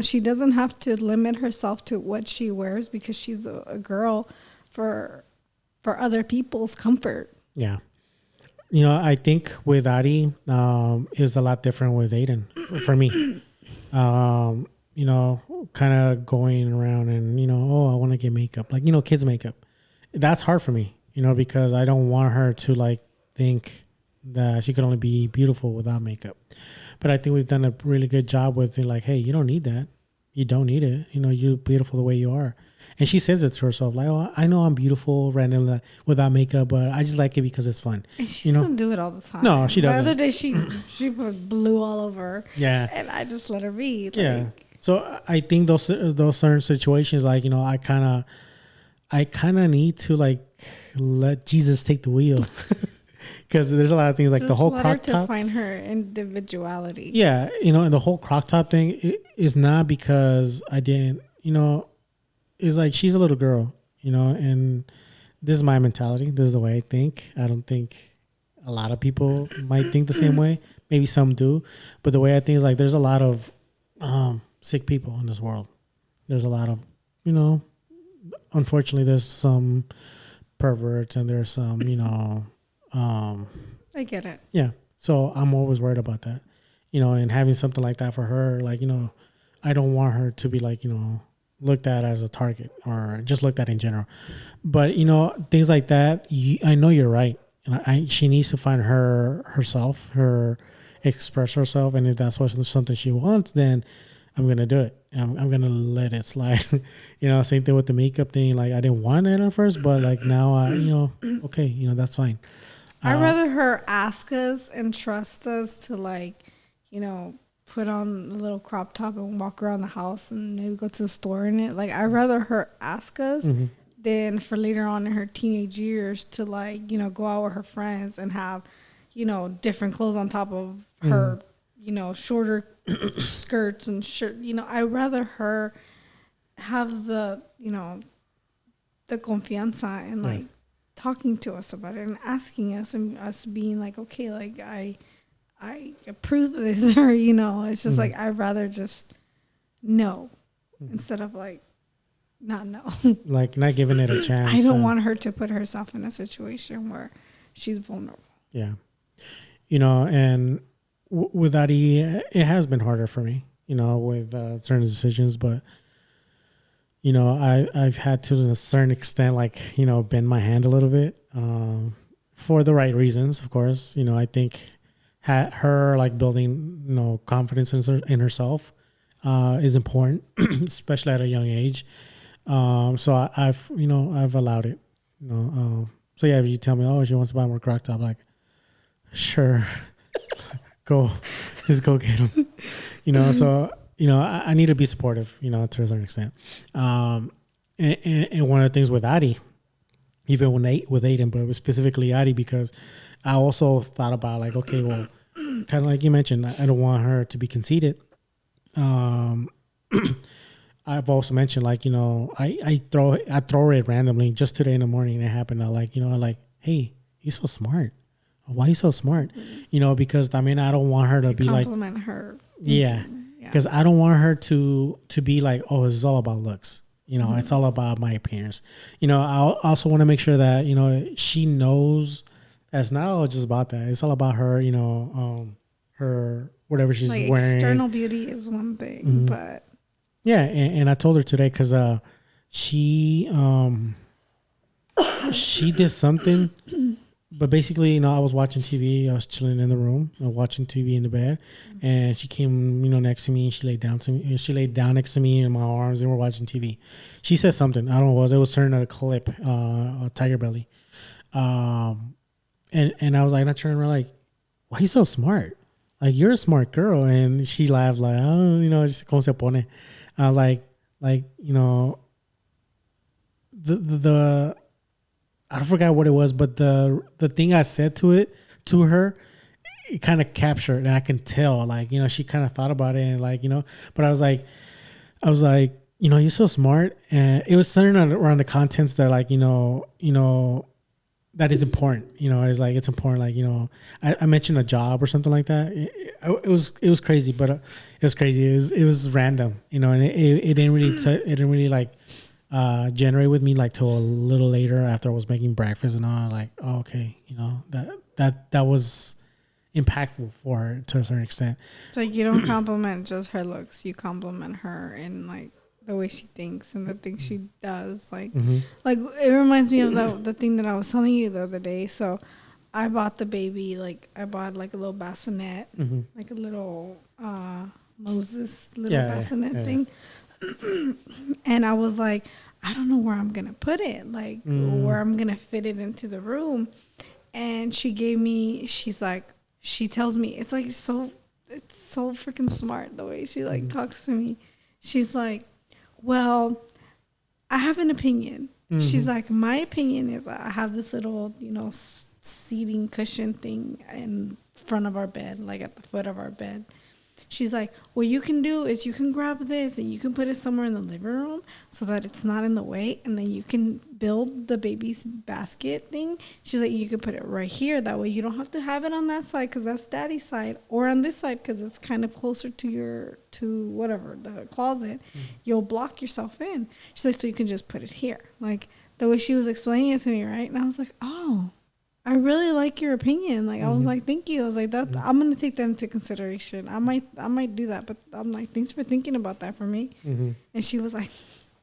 She doesn't have to limit herself to what she wears because she's a girl for other people's comfort. Yeah. I think with Adi, it was a lot different with Aiden for me. Kind of going around and, I want to get makeup, like, kids makeup. That's hard for me, because I don't want her to like think that she could only be beautiful without makeup. But I think we've done a really good job with it, like, hey, you don't need that. You don't need it. You're beautiful the way you are. And she says it to herself, like, oh, I know I'm beautiful randomly without makeup, but I just like it because it's fun. And she doesn't do it all the time. No, she doesn't. The other day she put blue all over. Yeah. And I just let her be. Like, yeah. So I think those certain situations, like, I kind of need to like let Jesus take the wheel. Because there's a lot of things like just the whole crop top. Let her to find her individuality. Yeah, and the whole crop top thing is not because I didn't, it's like she's a little girl, and this is my mentality. This is the way I think. I don't think a lot of people might think the same way. Maybe some do. But the way I think is like there's a lot of sick people in this world. There's a lot of, unfortunately, there's some perverts and there's some, I get it. Yeah. So I'm always worried about that, and having something like that for her, like, I don't want her to be like, looked at as a target or just looked at in general. But, things like that, I know you're right. she needs to find herself, express herself, and if that's something she wants, then I'm gonna do it. I'm gonna let it slide. Same thing with the makeup thing. Like I didn't want it at first, but like now okay, that's fine. I'd rather her ask us and trust us to put on a little crop top and walk around the house and maybe go to the store in it. Like I'd rather her ask us than for later on in her teenage years to go out with her friends and have, different clothes on top of her, shorter skirts and shirt. I'd rather her have the confianza and talking to us about it and asking us and us being like, okay, like I approve of this, or it's just like I'd rather just know instead of not know. Like not giving it a chance. I don't want her to put herself in a situation where she's vulnerable. Yeah, and with Adi, it has been harder for me, with certain decisions, but I've had to a certain extent, bend my hand a little bit, for the right reasons, of course. I think her building confidence in herself is important, especially at a young age. So I've allowed it. So yeah, if you tell me, oh, she wants to buy more Croc top, like, sure, just go get them. So I need to be supportive, to a certain extent. And one of the things with Adi, even with Aiden, but specifically Adi, because I also thought about okay, well, kind of like you mentioned, I don't want her to be conceited. I've also mentioned I throw it randomly. Just today in the morning it happened. Hey, he's so smart. Why are you so smart? Because I don't want her to be compliment her. Yeah, because I don't want her to be like, oh, it's all about looks. It's all about my appearance. I also want to make sure that she knows it's not all just about that. It's all about her. Her whatever she's wearing. External beauty is one thing, but yeah, and I told her today because she did something, but basically, I was watching TV. I was chilling in the room, watching TV in the bed, and she came, next to me. And she laid down next to me in my arms, and we're watching TV. She said something. I don't know what it was. It was turning a clip, Tiger Belly, and I was like, I turned around like, why are you so smart? Like you're a smart girl, and she laughed like, oh, just como se pone. The I forgot what it was, but the thing I said to her, it kind of captured, and I can tell, she kind of thought about it, and but I was like, you're so smart, and it was centered around the contents that that is important, it's important, I mentioned a job or something like that. It was crazy, but it was crazy. It was random, and it didn't really generate with me till a little later after I was making breakfast, and all oh, okay, that was impactful for her to a certain extent. It's you don't compliment just her looks, you compliment her in the way she thinks and the things she does. It reminds me of the thing that I was telling you the other day. So I bought the baby, I bought a little bassinet, a little Moses bassinet thing. And I was like, I don't know where I'm going to put it, where I'm going to fit it into the room. And she tells me, it's so freaking smart the way she talks to me. She's like, well, I have an opinion. She's like, my opinion is I have this little, seating cushion thing in front of our bed, at the foot of our bed. She's like, what you can do is you can grab this and you can put it somewhere in the living room so that it's not in the way. And then you can build the baby's basket thing. She's like, you can put it right here. That way you don't have to have it on that side because that's daddy's side, or on this side because it's kind of closer to the closet. You'll block yourself in. She's like, so you can just put it here. The way she was explaining it to me, right? And I was like, oh, I really like your opinion. I was like, thank you. I was like, that I'm gonna take that into consideration. I might do that, but I'm like, thanks for thinking about that for me. And she was like,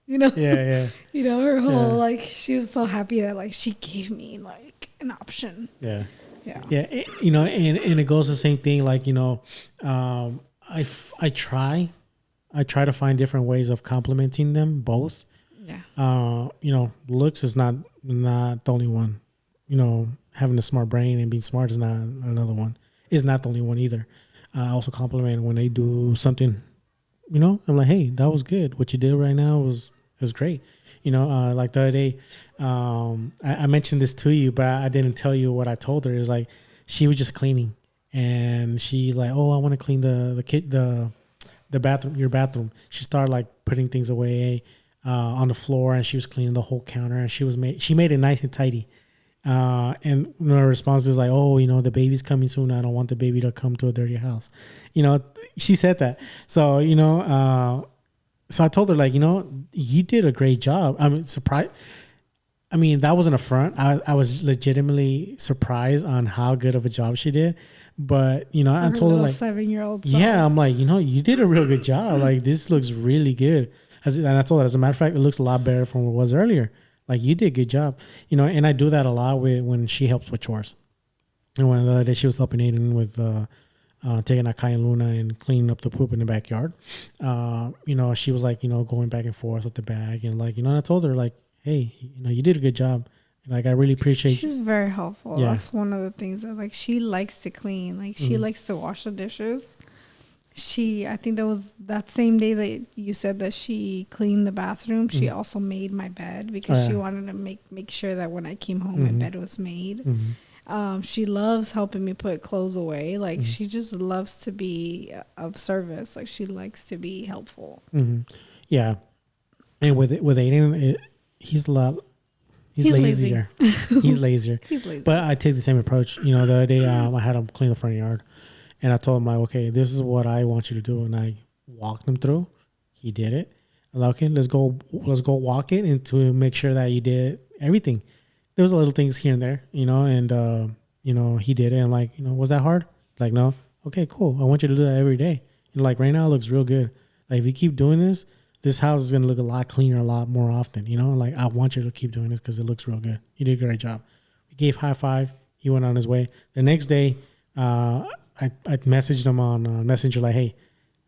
you know. Yeah. Her whole like she was so happy that like she gave me like an option. Yeah. Yeah. And it goes the same thing. Like, I try to find different ways of complimenting them both. Yeah. Looks is not the only one. Having a smart brain and being smart is not another one. Is not the only one either. I also compliment when they do something. I'm like, hey, that was good. What you did right now was great. Like the other day, I mentioned this to you, but I didn't tell you what I told her. Is like she was just cleaning, and she like, oh, I want to clean the bathroom, your bathroom. She started like putting things away on the floor, and she was cleaning the whole counter, and she made it nice and tidy. And her response is like, oh, the baby's coming soon. I don't want the baby to come to a dirty house. She said that. So, so I told her like, you did a great job. I'm surprised. I mean, that wasn't a front. I was legitimately surprised on how good of a job she did. But, I told her like 7-year-old. Yeah, I'm like, you did a real good job. Like, this looks really good. And I told her, as a matter of fact, it looks a lot better from what it was earlier. Like, you did a good job. And I do that a lot when she helps with chores. And when the other day she was helping Aiden with taking Akai and Luna and cleaning up the poop in the backyard. She was like, going back and forth with the bag. And like, I told her like, hey, you did a good job. Like, I really appreciate. She's very helpful. Yeah. That's one of the things that like she likes to clean. Like she likes to wash the dishes. I think that was that same day that you said that she cleaned the bathroom. She also made my bed because she wanted to make sure that when I came home, my bed was made. She loves helping me put clothes away. Like she just loves to be of service. Like she likes to be helpful. Yeah, and with Aiden, he's a lot. He's lazier. He's lazier. He's lazy. But I take the same approach. The other day I had him clean the front yard. And I told him, like, okay, this is what I want you to do. And I walked him through. He did it. I'm like, okay, let's go walk it and to make sure that you did everything. There was little things here and there, and, he did it. I'm like, was that hard? Like, no. Okay, cool. I want you to do that every day. And like right now it looks real good. Like if you keep doing this house is going to look a lot cleaner, a lot more often, Like I want you to keep doing this because it looks real good. You did a great job. We gave high five. He went on his way. The next day, I messaged him on Messenger like, hey,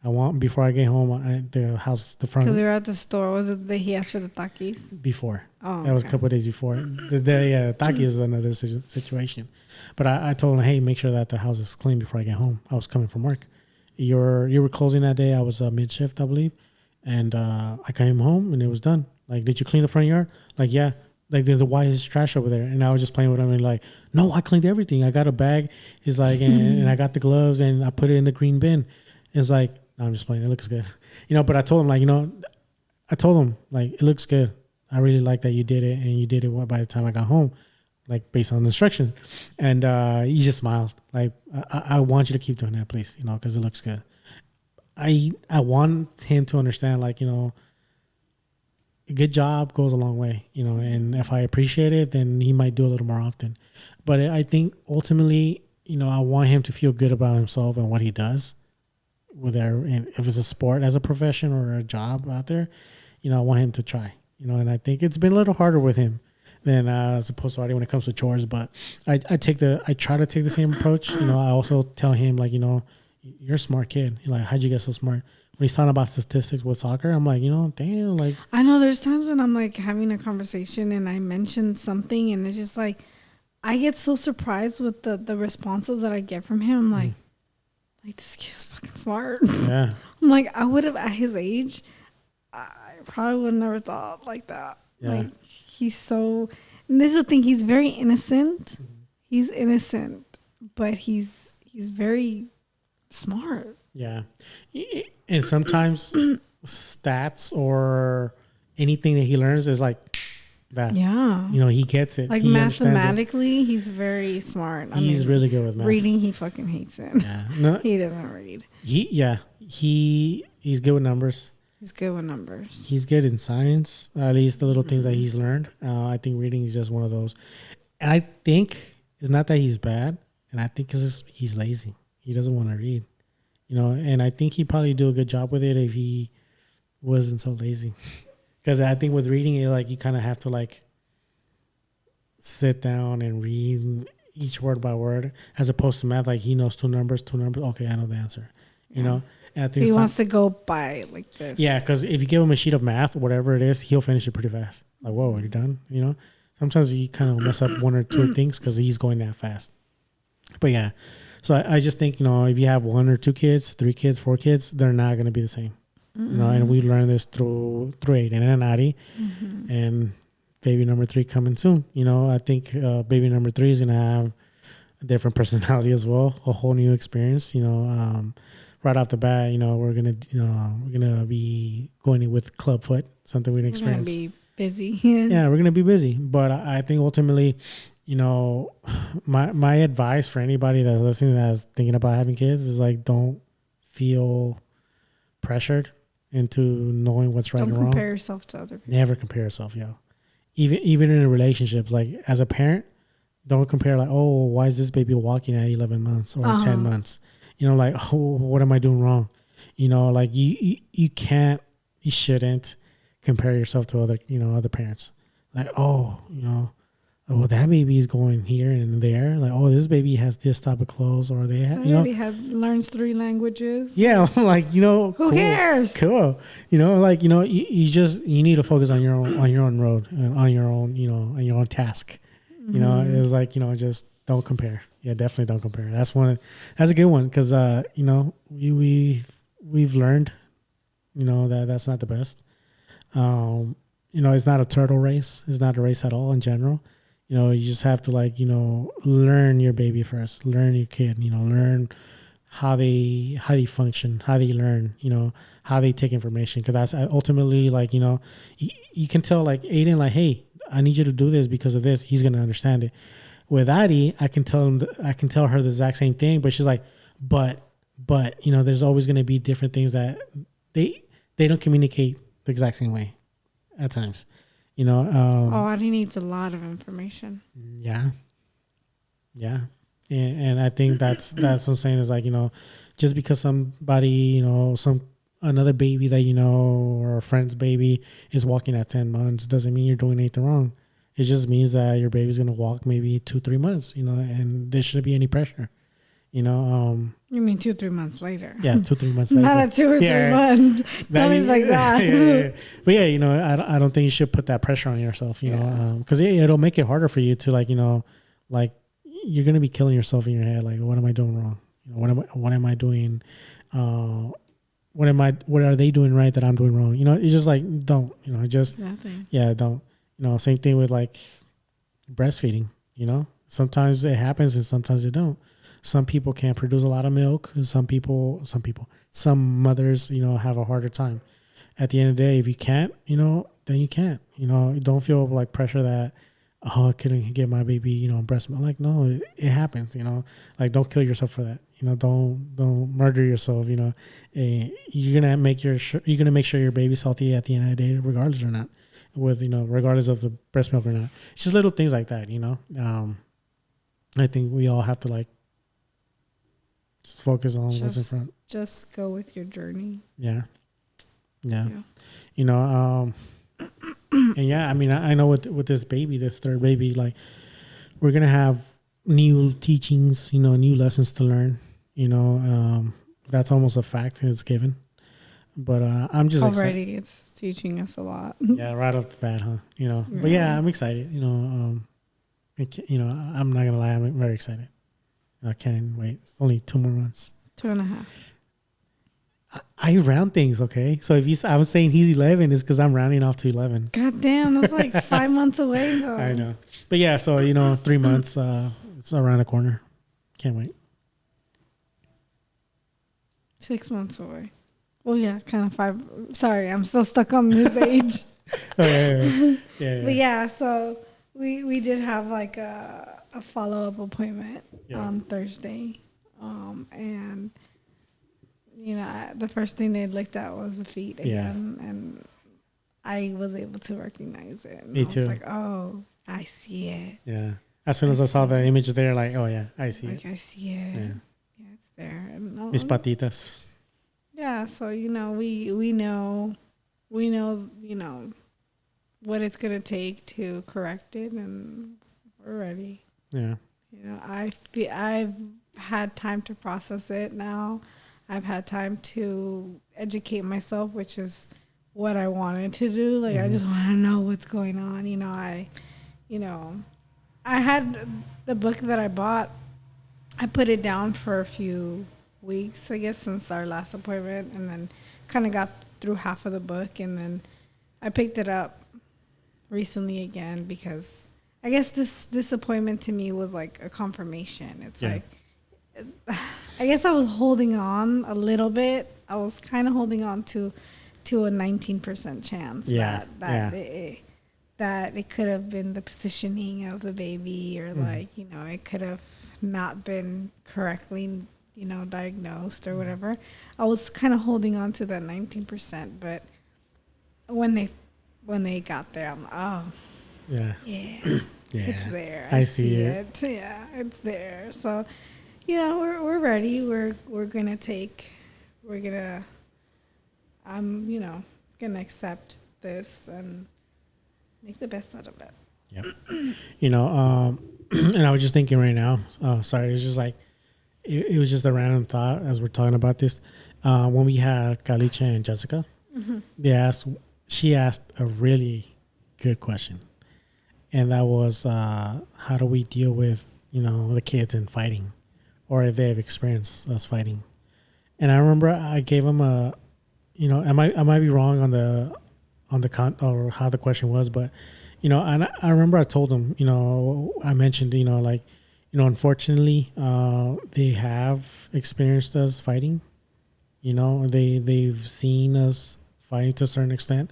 I want before I get home the front. Because we were at the store. Was it that he asked for the Takis? Before. Oh, that was a couple of days before. The Takis is another situation. But I told him, hey, make sure that the house is clean before I get home. I was coming from work. You were closing that day. I was mid shift, I believe, and I came home and it was done. Like, did you clean the front yard? Like, yeah. Like there's the white trash over there, and I was just playing with him and like, no, I cleaned everything. I got a bag. He's like, and I got the gloves and I put it in the green bin. It's like, no, I'm just playing. It looks good, But I told him like, it looks good. I really like that you did it, and you did it by the time I got home, like based on the instructions. And he just smiled. Like, I want you to keep doing that, please, because it looks good. I want him to understand, like, a good job goes a long way, and if I appreciate it, then he might do a little more often. But I think ultimately, I want him to feel good about himself and what he does, if it's a sport as a profession or a job out there, I want him to try, and I think it's been a little harder with him than as opposed to Artie when it comes to chores. But I try to take the same approach. I also tell him like, you're a smart kid. Like, how'd you get so smart? When he's talking about statistics with soccer, I'm like, damn, like. I know there's times when I'm like having a conversation and I mention something and it's just like, I get so surprised with the responses that I get from him. I'm like this kid's fucking smart. Yeah. I'm like, I would have at his age, I probably would have never thought like that. Yeah. Like he's so, and this is the thing, he's very innocent. He's innocent, but he's very smart. Yeah. And sometimes stats or anything that he learns is like that. Yeah. He gets it. Like he mathematically, he's very smart. He's really good with math. Reading, he fucking hates it. Yeah. No, he doesn't read. He's good with numbers. He's good with numbers. He's good in science, at least the little things that he's learned. I think reading is just one of those. And I think it's not that he's bad, and I think it's just he's lazy. He doesn't want to read. And I think he'd probably do a good job with it if he wasn't so lazy. Because I think with reading it, like you kind of have to like sit down and read each word by word, as opposed to math. Like he knows two numbers. Okay, I know the answer. You know. And I think he wants to go by like this. Yeah, because if you give him a sheet of math, whatever it is, he'll finish it pretty fast. Like, whoa, are you done? You know. Sometimes you kind of mess up one or two things because he's going that fast. But yeah, so I just think, if you have 1 or 2 kids, 3 kids, 4 kids, they're not going to be the same. And we learned this through Aiden and Adi, and baby number 3 coming soon. I think baby number 3 is going to have a different personality as well, a whole new experience. Right off the bat, we're gonna be going with clubfoot, something we didn't experience. We're gonna be busy. Yeah, we're gonna be busy, but I think ultimately, my advice for anybody that's listening that's thinking about having kids is like, don't feel pressured into knowing what's right and wrong. Don't compare yourself to other people. Never compare yourself, Even in relationships, like as a parent, don't compare like, oh, why is this baby walking at 11 months or 10 months? Like, oh, what am I doing wrong? Like you can't, you shouldn't compare yourself to other parents. Like, oh, that baby is going here and there. Like, oh, this baby has this type of clothes, or they have, baby learns 3 languages. Yeah, like, who cares? Cool. Like, you need to focus on your own road and on your own, on your own task. It's like, just don't compare. Yeah, definitely don't compare. That's a good one because we've learned that's not the best. It's not a turtle race. It's not a race at all in general. You just have to learn your baby first, learn your kid, learn how they function, how they learn, how they take information. Because that's ultimately you can tell Aiden, hey, I need you to do this because of this. He's going to understand it. With Addie, I can tell her the exact same thing, but she's like, but there's always going to be different things that they don't communicate the exact same way at times. Addie needs a lot of information. Yeah. And I think that's what I'm saying is just because somebody, another baby that or a friend's baby is walking at 10 months doesn't mean you're doing anything wrong. It just means that your baby's going to walk maybe 2-3 months, and there shouldn't be any pressure, You mean 2-3 months later? Yeah, 2-3 months later. Not at 2 or 3 months. Don't expect that. Yeah. But yeah, I don't think you should put that pressure on yourself, because it'll make it harder for you to you're going to be killing yourself in your head. Like, what am I doing wrong? What am I doing? What are they doing right that I'm doing wrong? It's just don't, just, nothing. Yeah, don't. Same thing with breastfeeding, sometimes it happens and sometimes it don't. Some people can't produce a lot of milk. Some mothers, have a harder time. At the end of the day, if you can't, then you can't, don't feel pressure that, I couldn't get my baby, breast milk. No, it happens, don't kill yourself for that. Don't murder yourself, you're going to make sure your baby's healthy at the end of the day, regardless or not. Regardless of the breast milk or not. It's just little things like that, I think we all have to just focus on what's in front. Just go with your journey. Yeah. And yeah, I mean, I know with this baby, this third baby, we're going to have new teachings, new lessons to learn, that's almost a fact. It's given. But I'm just already excited. It's teaching us a lot. Yeah, right off the bat, huh? But yeah, I'm excited. I'm not gonna lie, I'm very excited. I can't wait. It's only 2 more months. 2.5. I round things, okay? So if I was saying he's 11, it's because I'm rounding off to 11. God damn, that's 5 months away though. I know, but yeah, so 3 months, it's around the corner. Can't wait. 6 months away. Well, yeah, kind of 5. Sorry, I'm still stuck on this age. Yeah. But yeah, so we did have a follow-up appointment on Thursday. And, the first thing they looked at was the feet again. And I was able to recognize it. And Me too. I was like, oh, I see it. Yeah. As soon as I saw the image there, oh, yeah, I see it. I see it. Yeah, it's there. And, Mis patitas. Yeah, so we know, what it's gonna take to correct it, and we're ready. Yeah. You know, I've had time to process it now. I've had time to educate myself, which is what I wanted to do. Like, I just want to know what's going on. You know, I had the book that I bought. I put it down for a few weeks, I guess, since our last appointment, and then kind of got through half of the book, and then I picked it up recently again because I guess this appointment to me was like a confirmation. It's like, I guess I was holding on a little bit. I was kind of holding on to a 19% chance that it could have been the positioning of the baby, or like, you know, it could have not been correctly, you know, diagnosed or whatever. I was kind of holding on to that 19%, but when they got there, I'm like, oh, yeah, it's there. I see it. Yeah, it's there. So, you know, we're ready. I'm, you know, gonna accept this and make the best out of it. Yeah. You know, and I was just thinking right now, sorry, it's just like, it was just a random thought as we're talking about this. When we had Caliche and Jessica, she asked a really good question. And that was, how do we deal with, you know, the kids and fighting, or if they've experienced us fighting? And I remember I gave them a, you know, I might be wrong on the or how the question was, but, you know, and I remember I told them, you know, I mentioned, you know, like, you know, unfortunately, they have experienced us fighting. You know, they've seen us fighting to a certain extent.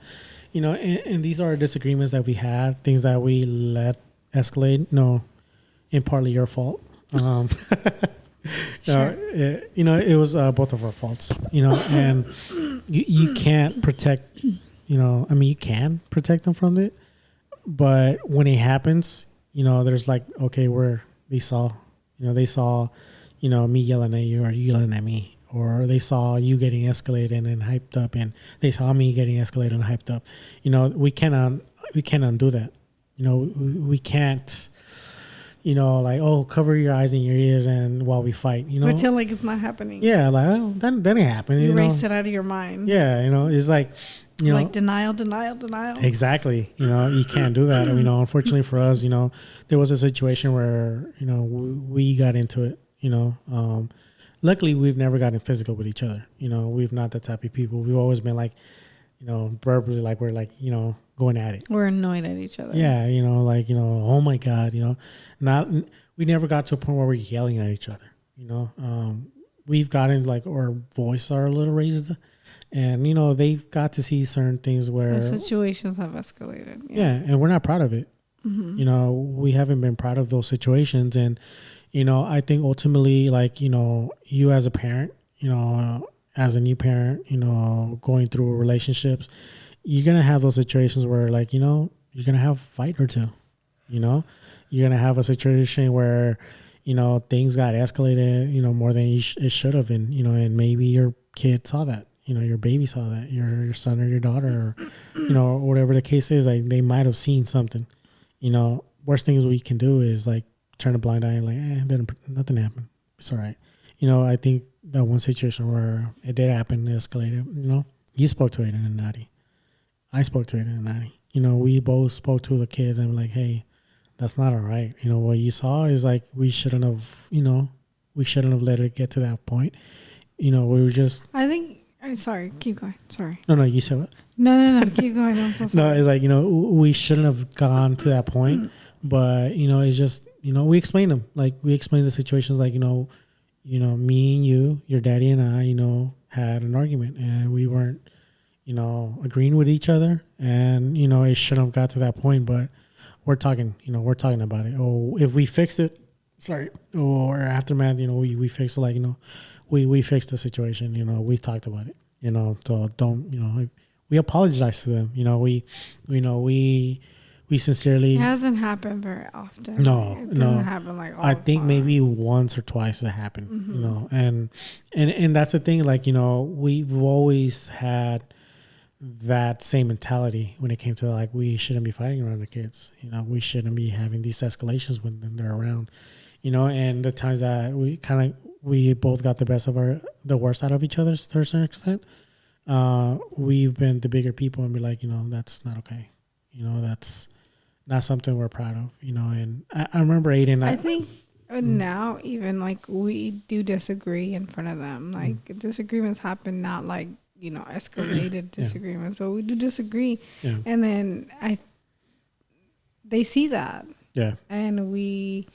You know, and these are disagreements that we had, things that we let escalate. No, in partly your fault. Sure. You know, it was both of our faults. You know, and you can't protect. You know, I mean, you can protect them from it, but when it happens, you know, there's like, okay, they saw, you know, me yelling at you, or you yelling at me, or they saw you getting escalated and hyped up, and they saw me getting escalated and hyped up. You know, we can't undo that. You know, we can't, you know, like, oh, cover your eyes and your ears and while we fight, you know. Pretend like it's not happening. Yeah, like, oh, then it happened. You erase know? it out of your mind. Yeah, you know, it's like, you know, like denial. Exactly. You know, you can't do that. You know, unfortunately for us, you know, there was a situation where, you know, we got into it, you know. Luckily, we've never gotten physical with each other. You know, we've not that type of people. We've always been like, you know, verbally, like we're like, you know, going at it. We're annoyed at each other. Yeah, you know, like, you know, oh my God, you know, we never got to a point where we're yelling at each other. You know, we've gotten like our voice are a little raised. And, you know, they've got to see certain things where... The situations have escalated. Yeah, and we're not proud of it. Mm-hmm. You know, we haven't been proud of those situations. And, you know, I think ultimately, like, you know, you as a parent, you know, as a new parent, you know, going through relationships, you're going to have those situations where, like, you know, you're going to have a fight or two. You know, you're going to have a situation where, you know, things got escalated, you know, more than it should have been, you know, and maybe your kid saw that. You know, your baby saw that, your son or your daughter, or, you know, whatever the case is, like, they might have seen something. You know, worst things we can do is, like, turn a blind eye and, like, nothing happened. It's all right. You know, I think that one situation where it did happen, it escalated, you know, you spoke to Aiden and Natty. I spoke to Aiden and Natty. You know, we both spoke to the kids and were like, hey, that's not all right. You know, what you saw is, like, we shouldn't have let it get to that point. You know, we were just... I think... sorry, keep going. Sorry. No, you said what? No, keep going. I'm so sorry. No, it's like, you know, we shouldn't have gone to that point. But, you know, it's just, you know, we explained them. Like, we explained the situations, like, you know, me and you, your daddy and I, you know, had an argument. And we weren't, you know, agreeing with each other. And, you know, it shouldn't have got to that point. But we're talking about it. Oh, if we fixed it, or aftermath, you know, we fixed it, like, you know, we fixed the situation, you know, we talked about it, you know, so don't, you know, we apologize to them, you know, we sincerely... It hasn't happened very often. No, it doesn't happen like all I think maybe once or twice it happened, you know, and that's the thing, like, you know, we've always had that same mentality when it came to like, we shouldn't be fighting around the kids. You know, we shouldn't be having these escalations when they're around, you know, and the times that we both got the worst out of each other to a certain extent. We've been the bigger people and be like, you know, that's not okay. You know, that's not something we're proud of, you know. And I remember Aiden. I think now even like we do disagree in front of them. Like disagreements happen, not like, you know, escalated disagreements, but we do disagree. Yeah. And then they see that. Yeah. And we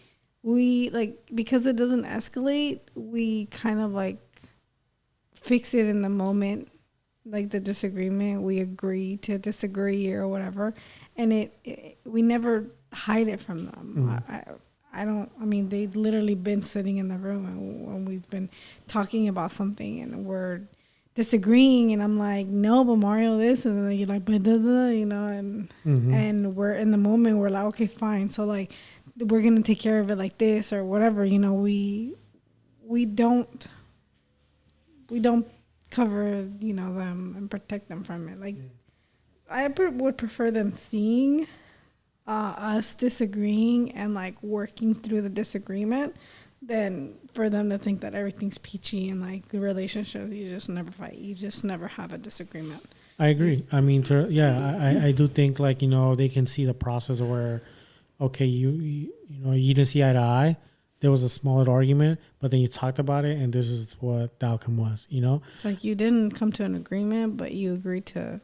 like, because it doesn't escalate, we kind of like fix it in the moment. Like the disagreement, we agree to disagree or whatever, and we never hide it from them. I mean, they've literally been sitting in the room and we've been talking about something and we're disagreeing, and I'm like, no, but Mario this, and then you're like, but you know, and we're in the moment, we're like, okay, fine, so like we're gonna take care of it like this or whatever, you know. We don't cover, you know, them and protect them from it. Like, I would prefer them seeing us disagreeing and like working through the disagreement than for them to think that everything's peachy and like the relationship, you just never fight, you just never have a disagreement. I agree. I mean, I do think like, you know, they can see the process where, okay, you know, you didn't see eye to eye. There was a small little argument, but then you talked about it, and this is what the outcome was, you know? It's like you didn't come to an agreement, but you agreed to,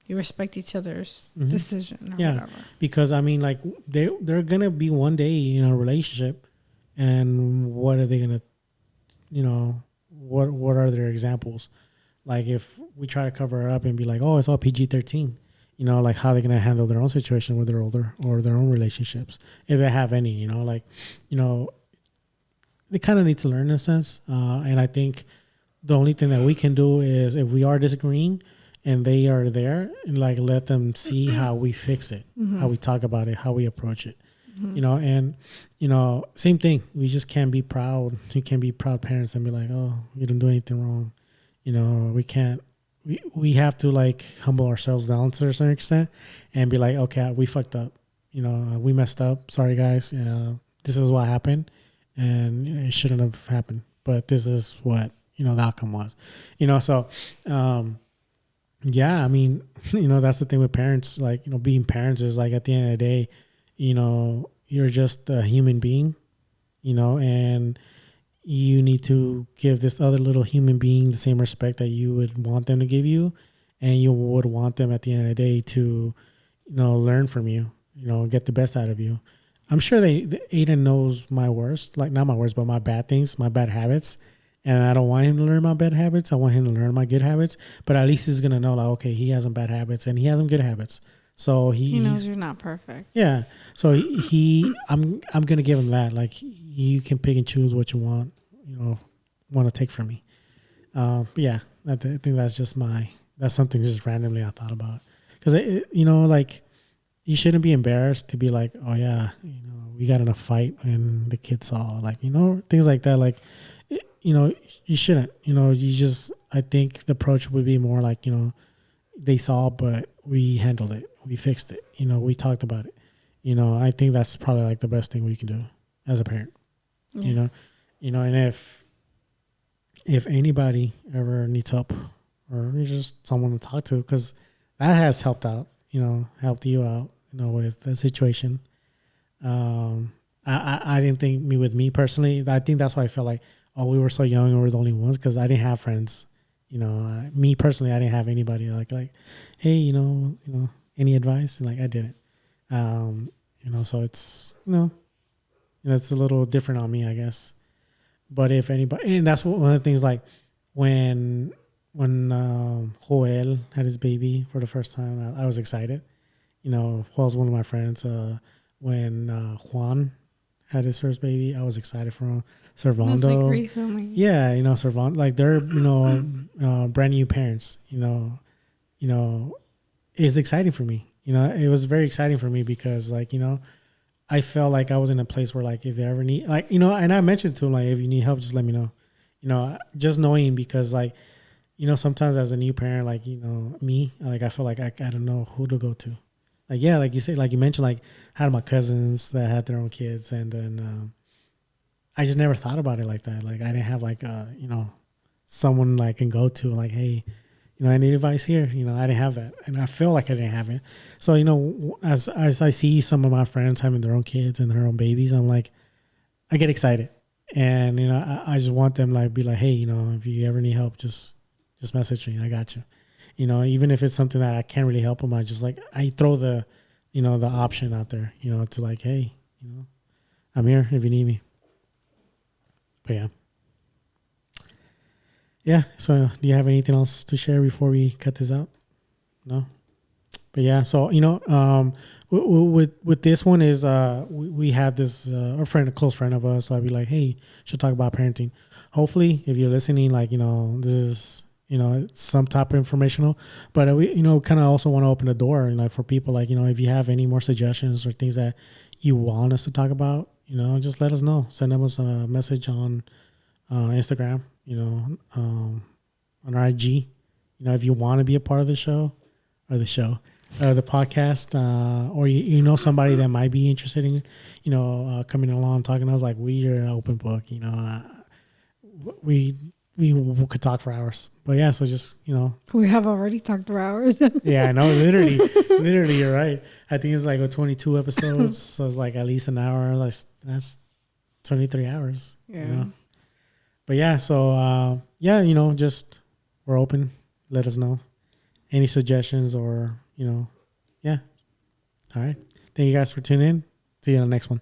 you respect each other's decision or whatever. Because, I mean, like, they're going to be one day in a relationship, and what are they going to, you know, what are their examples? Like, if we try to cover it up and be like, oh, it's all PG-13, you know, like, how are they going to handle their own situation when they're older or their own relationships, if they have any, you know? Like, you know, they kind of need to learn in a sense. And I think the only thing that we can do is, if we are disagreeing and they are there, and like, let them see how we fix it, how we talk about it, how we approach it, you know. And, you know, same thing. We just can't be proud. We can't be proud parents and be like, oh, you didn't do anything wrong. You know, we can't. We have to like humble ourselves down to a certain extent and be like, okay, we fucked up. You know, we messed up. Sorry, guys. This is what happened. And it shouldn't have happened, but this is what, you know, the outcome was, you know. So, yeah, I mean, you know, that's the thing with parents, like, you know, being parents is like, at the end of the day, you know, you're just a human being, you know, and you need to give this other little human being the same respect that you would want them to give you. And you would want them at the end of the day to, you know, learn from you, you know, get the best out of you. I'm sure Aiden knows my worst, like not my worst, but my bad things, my bad habits. And I don't want him to learn my bad habits. I want him to learn my good habits. But at least he's going to know, like, okay, he has some bad habits and he has some good habits. So he knows you're not perfect. Yeah. So I'm going to give him that. Like, you can pick and choose what you want, you know, want to take from me. But yeah, I think that's just that's something just randomly I thought about. Because, you know, like, you shouldn't be embarrassed to be like, oh yeah, you know, we got in a fight and the kids saw, like, you know, things like that. Like, you know, you shouldn't, you know, I think the approach would be more like, you know, they saw, but we handled it. We fixed it. You know, we talked about it. You know, I think that's probably like the best thing we can do as a parent, you know, and if anybody ever needs help or just someone to talk to, because that has helped out, you know, helped you out, you know, with the situation. I didn't think with me personally, I think that's why I felt like, oh, we were so young and we're the only ones, because I didn't have friends. You know, me personally, I didn't have anybody like, hey, you know, any advice? And like, I didn't. You know, so it's, you know, it's a little different on me, I guess. But if anybody, and that's one of the things, like when Joel had his baby for the first time, I was excited. You know, Joel's one of my friends. When Juan had his first baby, I was excited for him. Servando. That's like recently. Yeah, you know, Servando, like they're, you know, brand new parents, you know, it's exciting for me. You know, it was very exciting for me because, like, you know, I felt like I was in a place where, like, if they ever need, like, you know, and I mentioned to him, like, if you need help, just let me know. You know, just knowing, because, like, sometimes as a new parent, like, me, like, I feel like I don't know who to go to. Like, yeah, like you say, like you mentioned, like, I had my cousins that had their own kids, and then I just never thought about it like that. Like, I didn't have like, someone like I can go to, like, hey, I need advice here. I didn't have that, and I feel like I didn't have it. So, as I see some of my friends having their own kids and their own babies, I'm like, I get excited, and I just want them like be like, hey, if you ever need help, just message me. I got you. Even if it's something that I can't really help them, I throw the option out there, to like, hey, I'm here if you need me. But yeah. Yeah. So do you have anything else to share before we cut this out? No. But yeah. So with this one is we had this a close friend of us. So I'd be like, hey, should talk about parenting. Hopefully, if you're listening, like this is some type of informational. But we kind of also want to open the door, for people, like if you have any more suggestions or things that you want us to talk about, just let us know. Send us a message on Instagram, on our IG. If you want to be a part of the show or the podcast, or somebody that might be interested in, coming along talking to us, like we are an open book. We could talk for hours. But yeah, so just we have already talked for hours. Yeah, I know. Literally, you're right. I think it's like 22 episodes, so it's like at least an hour. Like that's 23 hours. Yeah. But yeah, so just we're open. Let us know any suggestions or yeah. All right. Thank you guys for tuning in. See you on the next one.